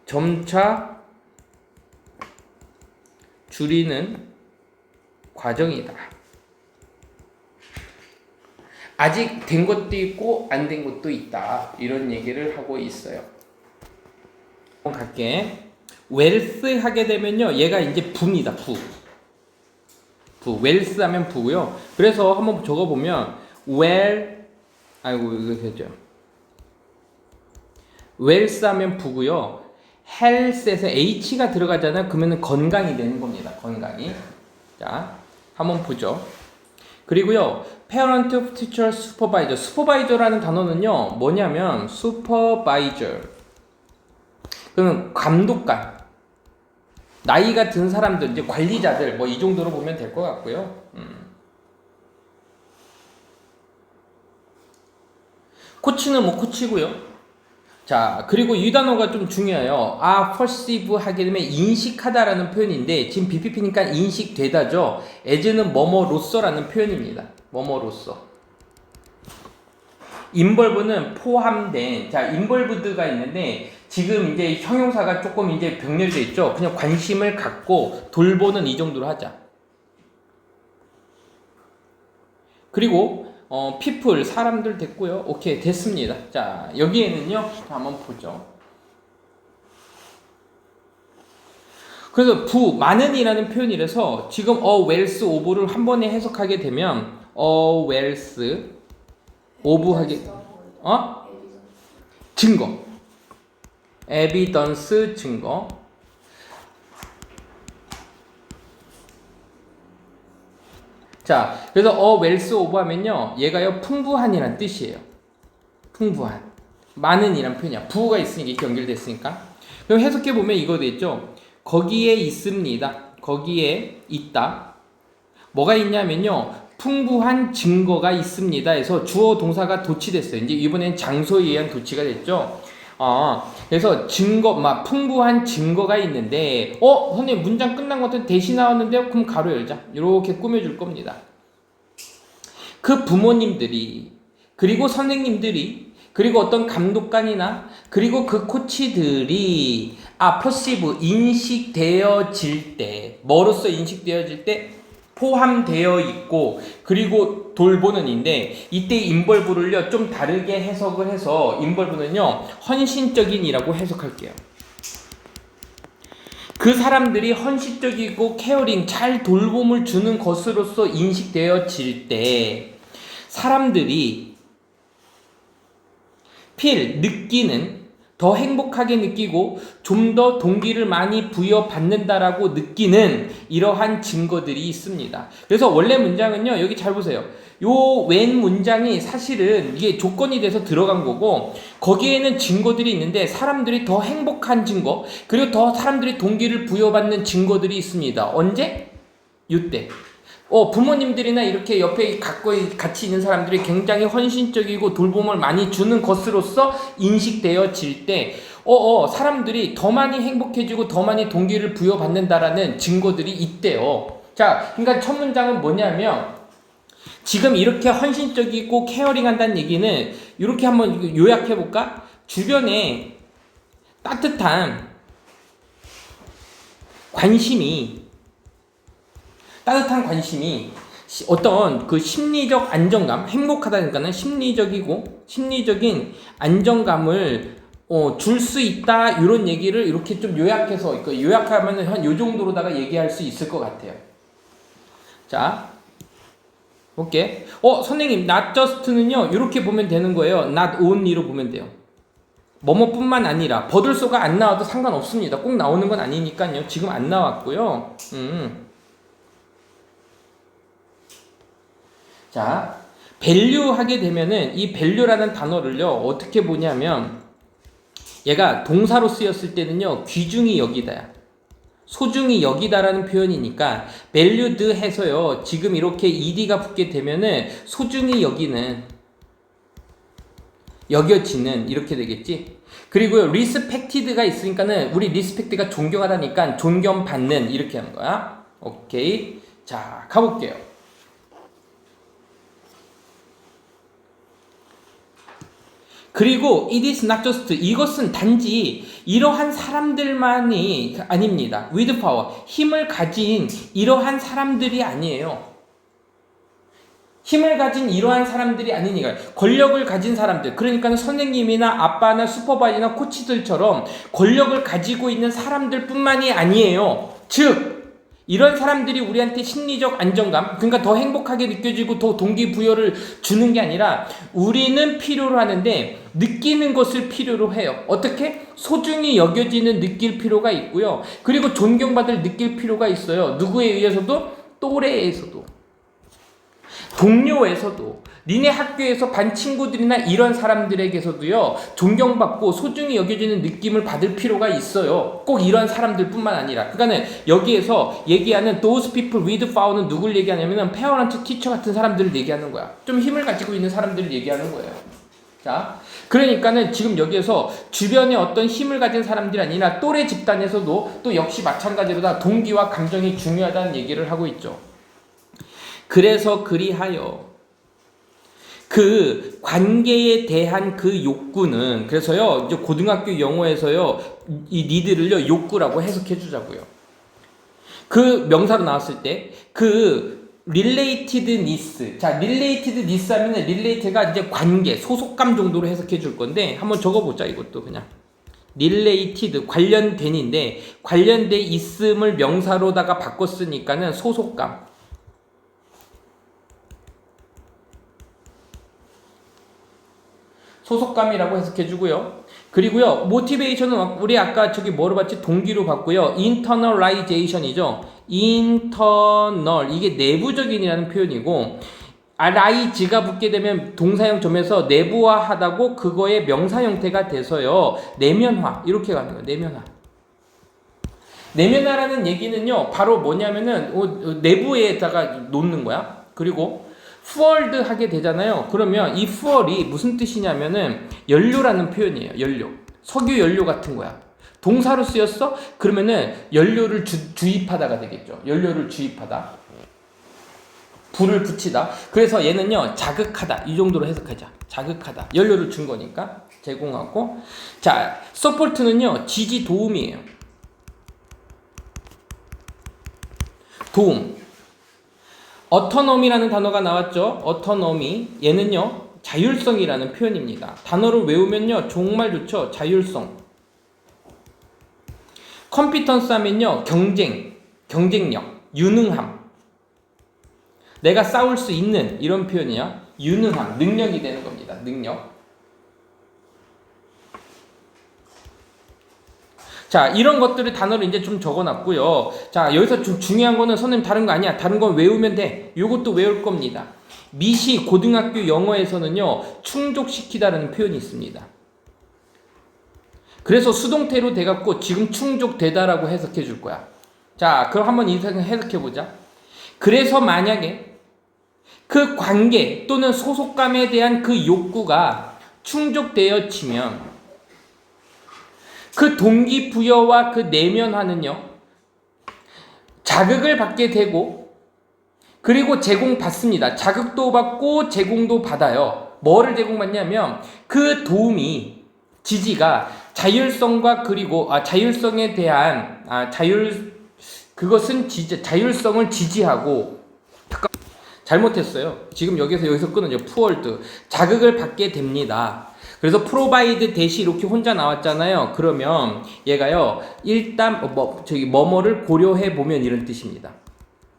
점차 줄이는 과정이다. 아직 된 것도 있고 안 된 것도 있다. 이런 얘기를 하고 있어요. 갈게. 웰스 하게 되면요 얘가 이제 부입니다. 부 웰스 하면 부고요. 그래서 한번 적어보면 이거 되죠. 웰스 하면 부고요. 헬스에서 H가 들어가잖아요. 그러면 건강이 되는 겁니다. 건강이. 자 한번 보죠. 그리고요, parent, teacher, supervisor. 슈퍼바이저라는 단어는요, 뭐냐면 슈퍼바이저. 그러면 감독관. 나이가 든 사람들, 이제 관리자들, 뭐 이 정도로 보면 될 것 같고요. 코치는 뭐 코치고요. 자, 그리고 이 단어가 좀 중요해요. perceive 하게 되면 인식하다라는 표현인데, 지금 BPP니까 인식되다죠. as는 뭐뭐로서라는 표현입니다. 뭐뭐로서. involve는 포함된, 자, involved가 있는데, 지금 이제 형용사가 조금 이제 병렬돼 있죠. 그냥 관심을 갖고 돌보는 이 정도로 하자. 그리고 people, 사람들 됐고요. 오케이, 됐습니다. 자, 여기에는요, 한번 보죠. 그래서 많은이라는 표현이라서 지금 wealth of를 한 번에 해석하게 되면 wealth of 하게, 증거. evidence, 증거. 자, 그래서 wealth of 하면요, 얘가요 풍부한이란 뜻이에요. 풍부한, 많은이란 표현이야. 부가 있으니까 이렇게 연결됐으니까. 그럼 해석해 보면 이거 되죠. 거기에 있습니다. 거기에 있다. 뭐가 있냐면요, 풍부한 증거가 있습니다. 해서 주어 동사가 도치됐어요. 이제 이번엔 장소에 의한 도치가 됐죠. 그래서 풍부한 증거가 있는데, 선생님 문장 끝난 것 같은 대시 나왔는데요? 그럼 가로 열자. 이렇게 꾸며줄 겁니다. 그 부모님들이, 그리고 선생님들이, 그리고 어떤 감독관이나, 그리고 그 코치들이, perceive, 인식되어질 때, 뭐로써 인식되어질 때? 포함되어 있고, 그리고 돌보는 인데, 이때 involve를요 좀 다르게 해석을 해서 involve는요 헌신적인이라고 해석할게요. 그 사람들이 헌신적이고 케어링, 잘 돌봄을 주는 것으로서 인식되어질 때 사람들이 느끼는, 더 행복하게 느끼고 좀 더 동기를 많이 부여받는다라고 느끼는 이러한 증거들이 있습니다. 그래서 원래 문장은요, 여기 잘 보세요. 요 왼 문장이 사실은 이게 조건이 돼서 들어간 거고, 거기에는 증거들이 있는데 같이 더 행복한 증거, 그리고 더 사람들이 동기를 부여받는 증거들이 있습니다. 언제? 이때. 부모님들이나 이렇게 옆에 같이 있는 사람들이 굉장히 헌신적이고 돌봄을 많이 주는 것으로서 인식되어질 때, 사람들이 더 많이 행복해지고 더 많이 동기를 부여받는다라는 증거들이 있대요. 자, 그러니까 첫 문장은 뭐냐면, 지금 이렇게 헌신적이고 케어링 한다는 얘기는, 이렇게 한번 요약해볼까? 주변에 따뜻한 관심이 어떤 그 심리적 안정감, 행복하다니까는 심리적인 안정감을 줄 수 있다, 이런 얘기를 이렇게 좀 요약해서, 요약하면 한 요 정도로다가 얘기할 수 있을 것 같아요. 자, 볼게. 선생님, not just는요, 이렇게 보면 되는 거예요. not only로 보면 돼요. 뭐뭐뿐만 아니라, 버들소가 안 나와도 상관없습니다. 꼭 나오는 건 아니니까요. 지금 안 나왔고요. 자, value 하게 되면은 이 value라는 단어를요, 어떻게 보냐면, 얘가 동사로 쓰였을 때는요, 귀중히 여기다야. 소중히 여기다라는 표현이니까, valued 해서요, 지금 이렇게 ed가 붙게 되면은, 소중히 여기는, 여겨지는, 이렇게 되겠지? 그리고요, respected가 있으니까는, 우리 respect가 존경하다니까, 존경받는, 이렇게 하는 거야. 오케이. 자, 가볼게요. 그리고 it is not just, 이것은 단지 이러한 사람들만이 아닙니다. with power, 힘을 가진 이러한 사람들이 아니에요. 힘을 가진 이러한 사람들이 아니니까, 권력을 가진 사람들, 그러니까 선생님이나 아빠나 슈퍼바이저나 코치들처럼 권력을 가지고 있는 사람들 뿐만이 아니에요. 즉 이런 사람들이 우리한테 심리적 안정감, 그러니까 더 행복하게 느껴지고 더 동기부여를 주는 게 아니라, 우리는 필요로 하는데 느끼는 것을 필요로 해요. 어떻게? 소중히 여겨지는 느낄 필요가 있고요. 그리고 존경받을 느낄 필요가 있어요. 누구에 의해서도? 또래에서도. 동료에서도 니네 학교에서 반 친구들이나 이런 사람들에게서도요 존경받고 소중히 여겨지는 느낌을 받을 필요가 있어요. 꼭 이런 사람들뿐만 아니라 그러니까는 여기에서 얘기하는 those people with power는 누굴 얘기하냐면은 parent, teacher 같은 사람들을 얘기하는 거야. 좀 힘을 가지고 있는 사람들을 얘기하는 거예요. 자, 그러니까는 지금 여기에서 주변에 어떤 힘을 가진 사람들이 아니라 또래 집단에서도 또 역시 마찬가지로 다 동기와 감정이 중요하다는 얘기를 하고 있죠. 그래서 그리하여 그 관계에 대한 그 욕구는 그래서요 이제 고등학교 영어에서요 이 니드를요 욕구라고 해석해 주자고요. 그 명사로 나왔을 때 그 relatedness, 자 relatedness 하면은 related가 이제 관계, 소속감 정도로 해석해 줄 건데 한번 적어보자. 이것도 그냥 related 관련된인데 관련돼 있음을 명사로다가 바꿨으니까는 소속감. 소속감이라고 해석해주고요. 그리고요, motivation은 우리 아까 저기 뭐로 봤지? 동기로 봤고요. internalization이죠. internal 이게 내부적인이라는 표현이고, rise가 붙게 되면 동사형 점에서 내부화하다고 그거의 명사 형태가 돼서요. 내면화 이렇게 가는 거예요. 내면화. 내면화라는 얘기는요, 바로 뭐냐면은 내부에다가 놓는 거야. 그리고 fueled 하게 되잖아요. 그러면 이 fuel이 무슨 뜻이냐면은 연료라는 표현이에요. 연료. 석유 연료 같은 거야. 동사로 쓰였어? 그러면은 연료를 주입하다가 되겠죠. 연료를 주입하다. 불을 붙이다. 그래서 얘는요, 자극하다. 이 정도로 해석하자. 자극하다. 연료를 준 거니까. 제공하고. 자, support는요, 지지 도움이에요. 도움. autonomy라는 단어가 나왔죠. autonomy. 얘는요, 자율성이라는 표현입니다. 단어를 외우면요, 정말 좋죠. 자율성. competence 하면요, 경쟁력, 유능함. 내가 싸울 수 있는 이런 표현이야. 유능함, 능력이 되는 겁니다. 능력. 자, 이런 것들을 단어를 이제 좀 적어놨고요. 자, 여기서 좀 중요한 거는 선생님 다른 거 아니야. 다른 건 외우면 돼. 요것도 외울 겁니다. 미시 고등학교 영어에서는요, 충족시키다라는 표현이 있습니다. 그래서 수동태로 돼갖고 지금 충족되다라고 해석해 줄 거야. 자, 그럼 한번 해석해 보자. 그래서 만약에 그 관계 또는 소속감에 대한 그 욕구가 충족되어지면 그 동기부여와 그 내면화는요, 자극을 받게 되고, 그리고 제공받습니다. 자극도 받고, 제공도 받아요. 뭐를 제공받냐면, 그 도움이, 지지가 자율성과 그리고, 자율성에 대한, 그것은 자율성을 지지하고, 잘못했어요. 지금 여기서 끊어요. fueled. 자극을 받게 됩니다. 그래서 provide 대시 이렇게 혼자 나왔잖아요. 그러면 얘가요, 일단 뭐뭐를 고려해 보면 이런 뜻입니다.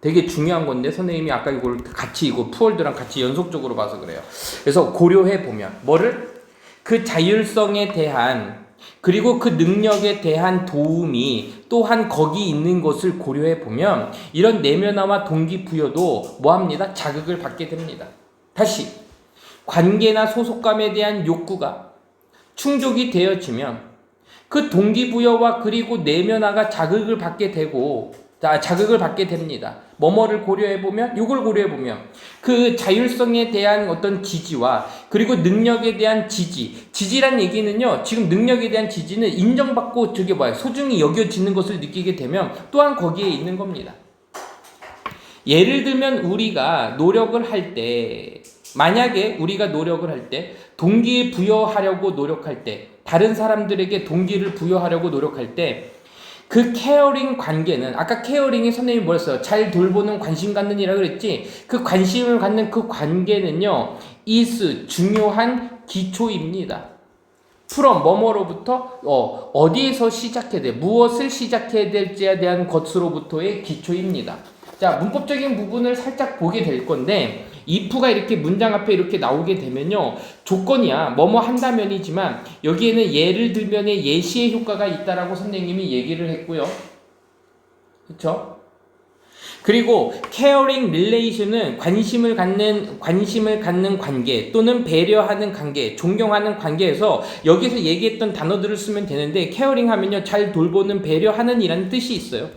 되게 중요한 건데 선생님이 아까 이걸 같이 이거 fuelled랑 같이 연속적으로 봐서 그래요. 그래서 고려해 보면 뭐를 그 자율성에 대한 그리고 그 능력에 대한 도움이 또한 거기 있는 것을 고려해 보면 이런 내면화와 동기부여도 뭐합니다? 자극을 받게 됩니다. 다시 관계나 소속감에 대한 욕구가 충족이 되어지면 그 동기부여와 그리고 내면화가 자극을 받게 됩니다. 뭐뭐를 고려해보면, 이걸 고려해보면 그 자율성에 대한 어떤 지지와 그리고 능력에 대한 지지란 얘기는요, 지금 능력에 대한 지지는 인정받고 소중히 여겨지는 것을 느끼게 되면 또한 거기에 있는 겁니다. 예를 들면 우리가 노력을 할 때, 만약에 우리가 노력을 할 때, 동기 부여하려고 노력할 때, 다른 사람들에게 동기를 부여하려고 노력할 때, 그 케어링 관계는, 아까 케어링이 선생님이 뭐랬어요? 잘 돌보는 관심 갖는 이라고 그랬지? 그 관심을 갖는 그 관계는요, is 중요한 기초입니다. from 뭐뭐로부터 어디에서 시작해야 돼? 무엇을 시작해야 될지에 대한 것으로부터의 기초입니다. 자, 문법적인 부분을 살짝 보게 될 건데 if가 이렇게 문장 앞에 이렇게 나오게 되면요, 조건이야. 뭐뭐 한다면이지만 여기에는 예를 들면의 예시의 효과가 있다라고 선생님이 얘기를 했고요. 그쵸? 그리고 caring relation은 관심을 갖는 관계 또는 배려하는 관계, 존경하는 관계에서 여기서 얘기했던 단어들을 쓰면 되는데 caring 하면요 잘 돌보는 배려하는 이라는 뜻이 있어요.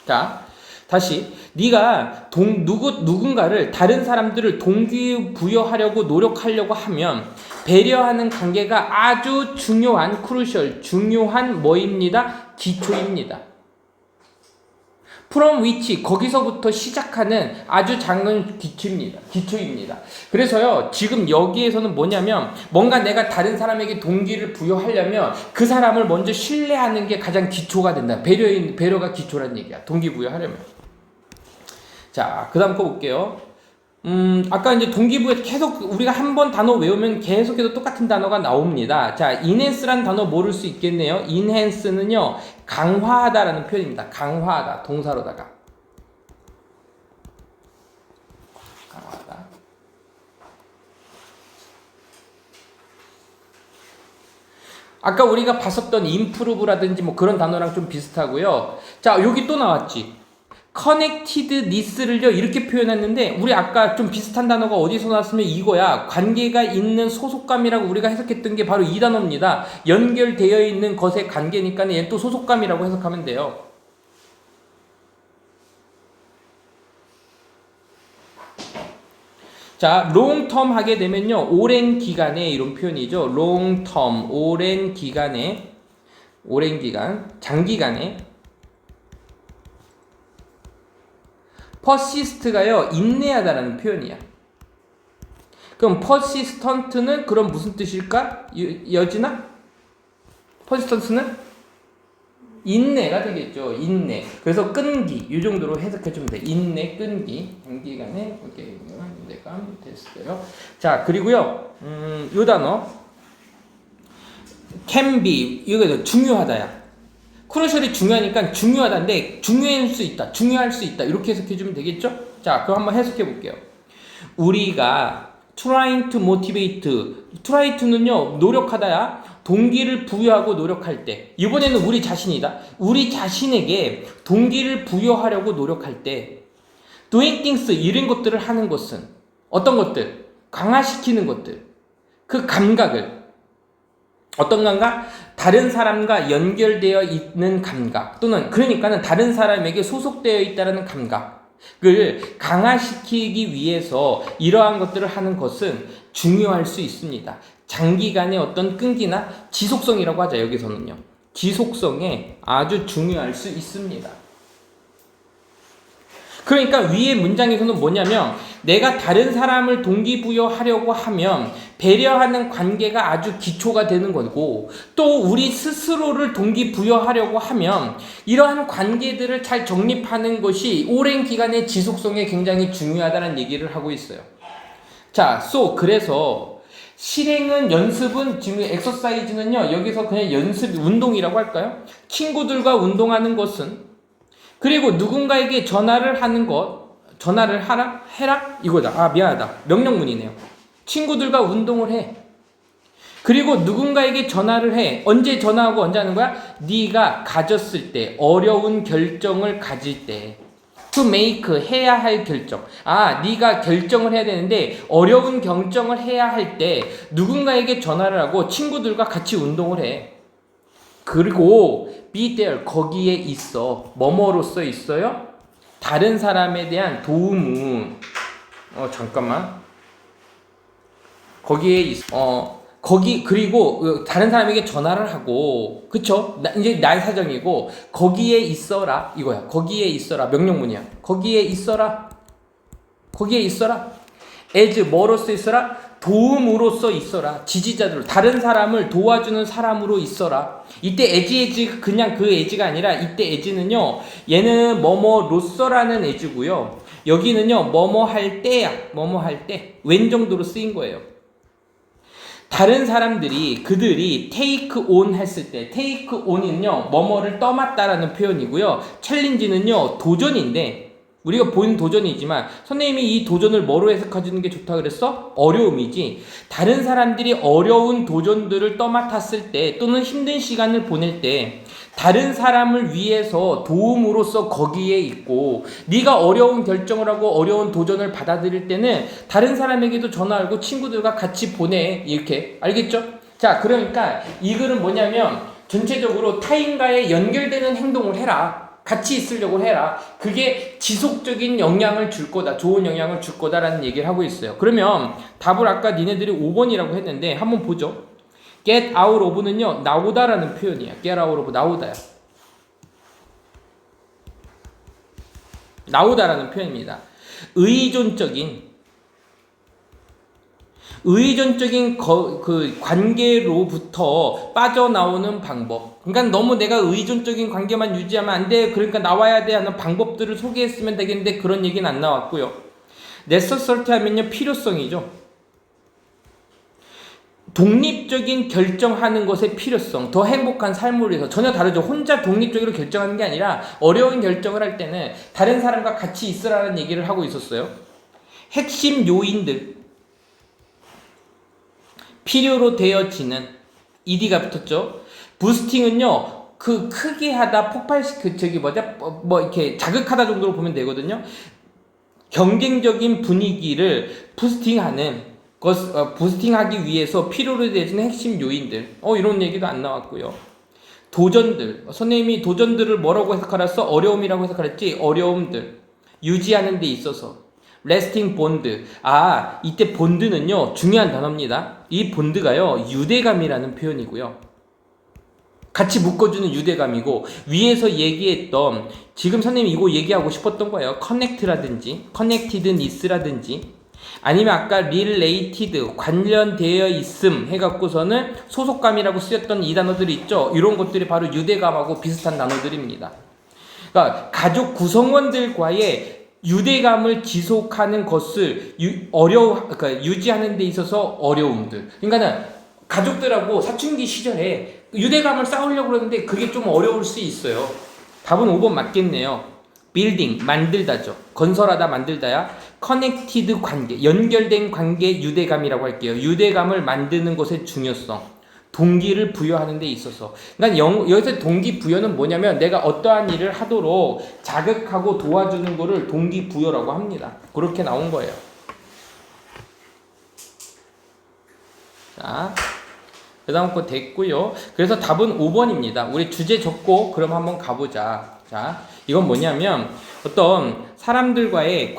자, 다시 네가 누군가를 다른 사람들을 동기부여하려고 노력하려고 하면 배려하는 관계가 아주 중요한 중요한 뭐입니다? 기초입니다. from which 거기서부터 시작하는 아주 작은 기초입니다. 그래서요 지금 여기에서는 뭐냐면 뭔가 내가 다른 사람에게 동기를 부여하려면 그 사람을 먼저 신뢰하는 게 가장 기초가 된다. 배려가 기초란 얘기야. 동기부여하려면. 자, 그 다음 거 볼게요. 아까 이제 동기부여 계속 우리가 한 번 단어 외우면 계속해서 똑같은 단어가 나옵니다. 자, enhance란 단어 모를 수 있겠네요. enhance는요, 강화하다라는 표현입니다. 강화하다, 동사로다가. 강화하다. 아까 우리가 봤었던 improve라든지 뭐 그런 단어랑 좀 비슷하고요. 자, 여기 또 나왔지. connectedness를요 이렇게 표현했는데 우리 아까 좀 비슷한 단어가 어디서 나왔으면 이거야. 관계가 있는 소속감이라고 우리가 해석했던 게 바로 이 단어입니다. 연결되어 있는 것의 관계니까 얘는 또 소속감이라고 해석하면 돼요. 자, long term 하게 되면요 오랜 기간에 이런 표현이죠. long term 오랜 기간, 장기간에. persist가요 인내하다라는 표현이야. 그럼 persistent는 그럼 무슨 뜻일까? 여진아? persistence는 인내가 되겠죠. 인내. 그래서 끈기 이 정도로 해석해주면 돼. 인내, 끈기, 장기간에 이렇게 인내가 됐어요. 자, 그리고요 요 단어 can be 이거 중요하다야. 크루셜이 중요하니까 중요하다인데 중요할 수 있다 이렇게 해석해주면 되겠죠? 자, 그럼 한번 해석해 볼게요. 우리가 trying to motivate, try to는요 노력하다야 동기를 부여하고 노력할 때, 이번에는 우리 자신이다. 우리 자신에게 동기를 부여하려고 노력할 때 doing things 이런 것들을 하는 것은 어떤 것들? 강화시키는 것들. 그 감각을 어떤 감각? 다른 사람과 연결되어 있는 감각 또는 그러니까는 다른 사람에게 소속되어 있다는 감각을 강화시키기 위해서 이러한 것들을 하는 것은 중요할 수 있습니다. 장기간의 어떤 끈기나 지속성이라고 하자. 여기서는요 지속성에 아주 중요할 수 있습니다. 그러니까 위의 문장에서는 뭐냐면 내가 다른 사람을 동기부여하려고 하면 배려하는 관계가 아주 기초가 되는 거고, 또 우리 스스로를 동기부여하려고 하면 이러한 관계들을 잘 정립하는 것이 오랜 기간의 지속성에 굉장히 중요하다는 얘기를 하고 있어요. 자, 그래서 실행은 연습은 지금 엑서사이즈는요 여기서 그냥 연습 운동이라고 할까요? 친구들과 운동하는 것은, 그리고 누군가에게 전화를 하는 것, 전화를 해라? 이거다. 미안하다. 명령문이네요. 친구들과 운동을 해. 그리고 누군가에게 전화를 해. 언제 전화하고 언제 하는 거야? 네가 가졌을 때, 어려운 결정을 가질 때. to make, 해야 할 결정. 네가 결정을 해야 되는데 어려운 결정을 해야 할 때 누군가에게 전화를 하고 친구들과 같이 운동을 해. 그리고 be there, 거기에 있어. 뭐뭐로써 있어요? 다른 사람에 대한 도움은 잠깐만. 거기에 있어. 그리고 다른 사람에게 전화를 하고, 그쵸? 이제 나의 사정이고, 거기에 있어라 이거야. 거기에 있어라. 명령문이야. 거기에 있어라. as 뭐로써 있어라? 도움으로써 있어라. 지지자들, 다른 사람을 도와주는 사람으로 있어라. 이때 as 그냥 그 as가 아니라 이때 as는요 얘는 뭐뭐로써라는 as고요, 여기는요 뭐뭐 할 때야. 뭐뭐 할 때 when 정도로 쓰인 거예요. 다른 사람들이 그들이 take on 했을 때, take on은요 뭐뭐를 떠맡다라는 표현이고요, 챌린지는요 도전인데, 우리가 본 도전이지만 선생님이 이 도전을 뭐로 해석해주는 게 좋다 그랬어? 어려움이지. 다른 사람들이 어려운 도전들을 떠맡았을 때 또는 힘든 시간을 보낼 때 다른 사람을 위해서 도움으로써 거기에 있고 네가 어려운 결정을 하고 어려운 도전을 받아들일 때는 다른 사람에게도 전화하고 친구들과 같이 보내. 이렇게. 알겠죠? 자, 그러니까 이 글은 뭐냐면 전체적으로 타인과의 연결되는 행동을 해라. 같이 있으려고 해라. 그게 지속적인 영향을 줄 거다. 좋은 영향을 줄 거다라는 얘기를 하고 있어요. 그러면 답을 아까 니네들이 5번이라고 했는데 한번 보죠. get out of는요. 나오다라는 표현이야. get out of 나오다야. 나오다라는 표현입니다. 의존적인 그 관계로부터 빠져나오는 방법. 그러니까 너무 내가 의존적인 관계만 유지하면 안 돼. 그러니까 나와야 돼 하는 방법들을 소개했으면 되겠는데 그런 얘기는 안 나왔고요. necessity 하면요. 필요성이죠. 독립적인 결정하는 것의 필요성, 더 행복한 삶을 위해서. 전혀 다르죠. 혼자 독립적으로 결정하는 게 아니라 어려운 결정을 할 때는 다른 사람과 같이 있으라는 얘기를 하고 있었어요. 핵심 요인들, 필요로 되어지는 ED가 붙었죠. 부스팅은요, 그 크게 하다 이렇게 자극하다 정도로 보면 되거든요. 경쟁적인 분위기를 부스팅하기 위해서 필요로 되어지는 핵심 요인들. 이런 얘기도 안 나왔고요. 도전들. 선생님이 도전들을 뭐라고 해석하랬어? 어려움이라고 해석하랬지? 어려움들. 유지하는 데 있어서. lasting bond. 이때 본드는요, 중요한 단어입니다. 이 본드가요, 유대감이라는 표현이고요. 같이 묶어주는 유대감이고, 위에서 얘기했던, 지금 선생님이 이거 얘기하고 싶었던 거예요. connect라든지, connectedness라든지, 아니면 아까 related, 관련되어 있음 해갖고서는 소속감이라고 쓰였던 이 단어들이 있죠. 이런 것들이 바로 유대감하고 비슷한 단어들입니다. 그러니까 가족 구성원들과의 유대감을 지속하는 것을 그러니까 유지하는 데 있어서 어려움들. 그러니까는 가족들하고 사춘기 시절에 유대감을 쌓으려고 그러는데 그게 좀 어려울 수 있어요. 답은 5번 맞겠네요. 빌딩, 만들다죠. 건설하다, 만들다야. 커넥티드 관계, 연결된 관계 유대감이라고 할게요. 유대감을 만드는 것의 중요성. 동기를 부여하는 데 있어서. 그러니까 여기서 동기 부여는 뭐냐면 내가 어떠한 일을 하도록 자극하고 도와주는 거를 동기 부여라고 합니다. 그렇게 나온 거예요. 자, 그 다음 거 됐고요. 그래서 답은 5번입니다. 우리 주제 적고 그럼 한번 가보자. 자, 이건 뭐냐면 어떤 사람들과의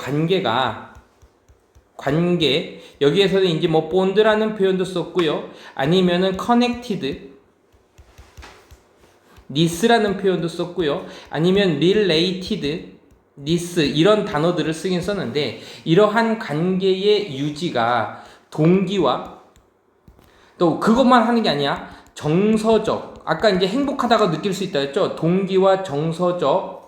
관계, 여기에서는 이제 뭐 본드라는 표현도 썼고요. 아니면은 connected, ness라는 표현도 썼고요. 아니면 related, ness 이런 단어들을 쓰긴 썼는데 이러한 관계의 유지가 동기와 또 그것만 하는 게 아니야. 정서적, 아까 이제 행복하다가 느낄 수 있다 했죠. 동기와 정서적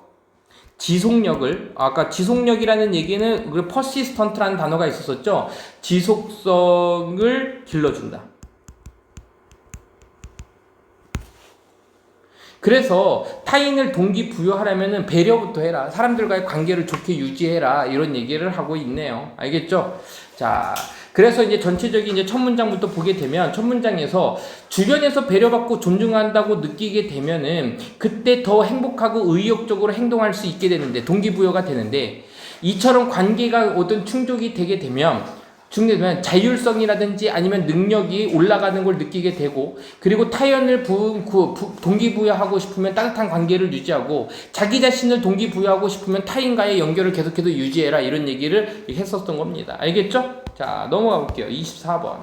지속력을, 아까 지속력이라는 얘기는 그 persistent라는 단어가 있었었죠. 지속성을 길러준다. 그래서 타인을 동기부여하려면 배려부터 해라. 사람들과의 관계를 좋게 유지해라. 이런 얘기를 하고 있네요. 알겠죠? 자, 그래서 이제 전체적인 이제 첫 문장부터 보게 되면 첫 문장에서 주변에서 배려받고 존중한다고 느끼게 되면은 그때 더 행복하고 의욕적으로 행동할 수 있게 되는데 동기부여가 되는데 이처럼 관계가 어떤 충족이 되게 되면 자율성이라든지 아니면 능력이 올라가는 걸 느끼게 되고 그리고 타인을 동기부여하고 싶으면 따뜻한 관계를 유지하고 자기 자신을 동기부여하고 싶으면 타인과의 연결을 계속해서 유지해라 이런 얘기를 했었던 겁니다. 알겠죠? 자, 넘어가 볼게요. 24번.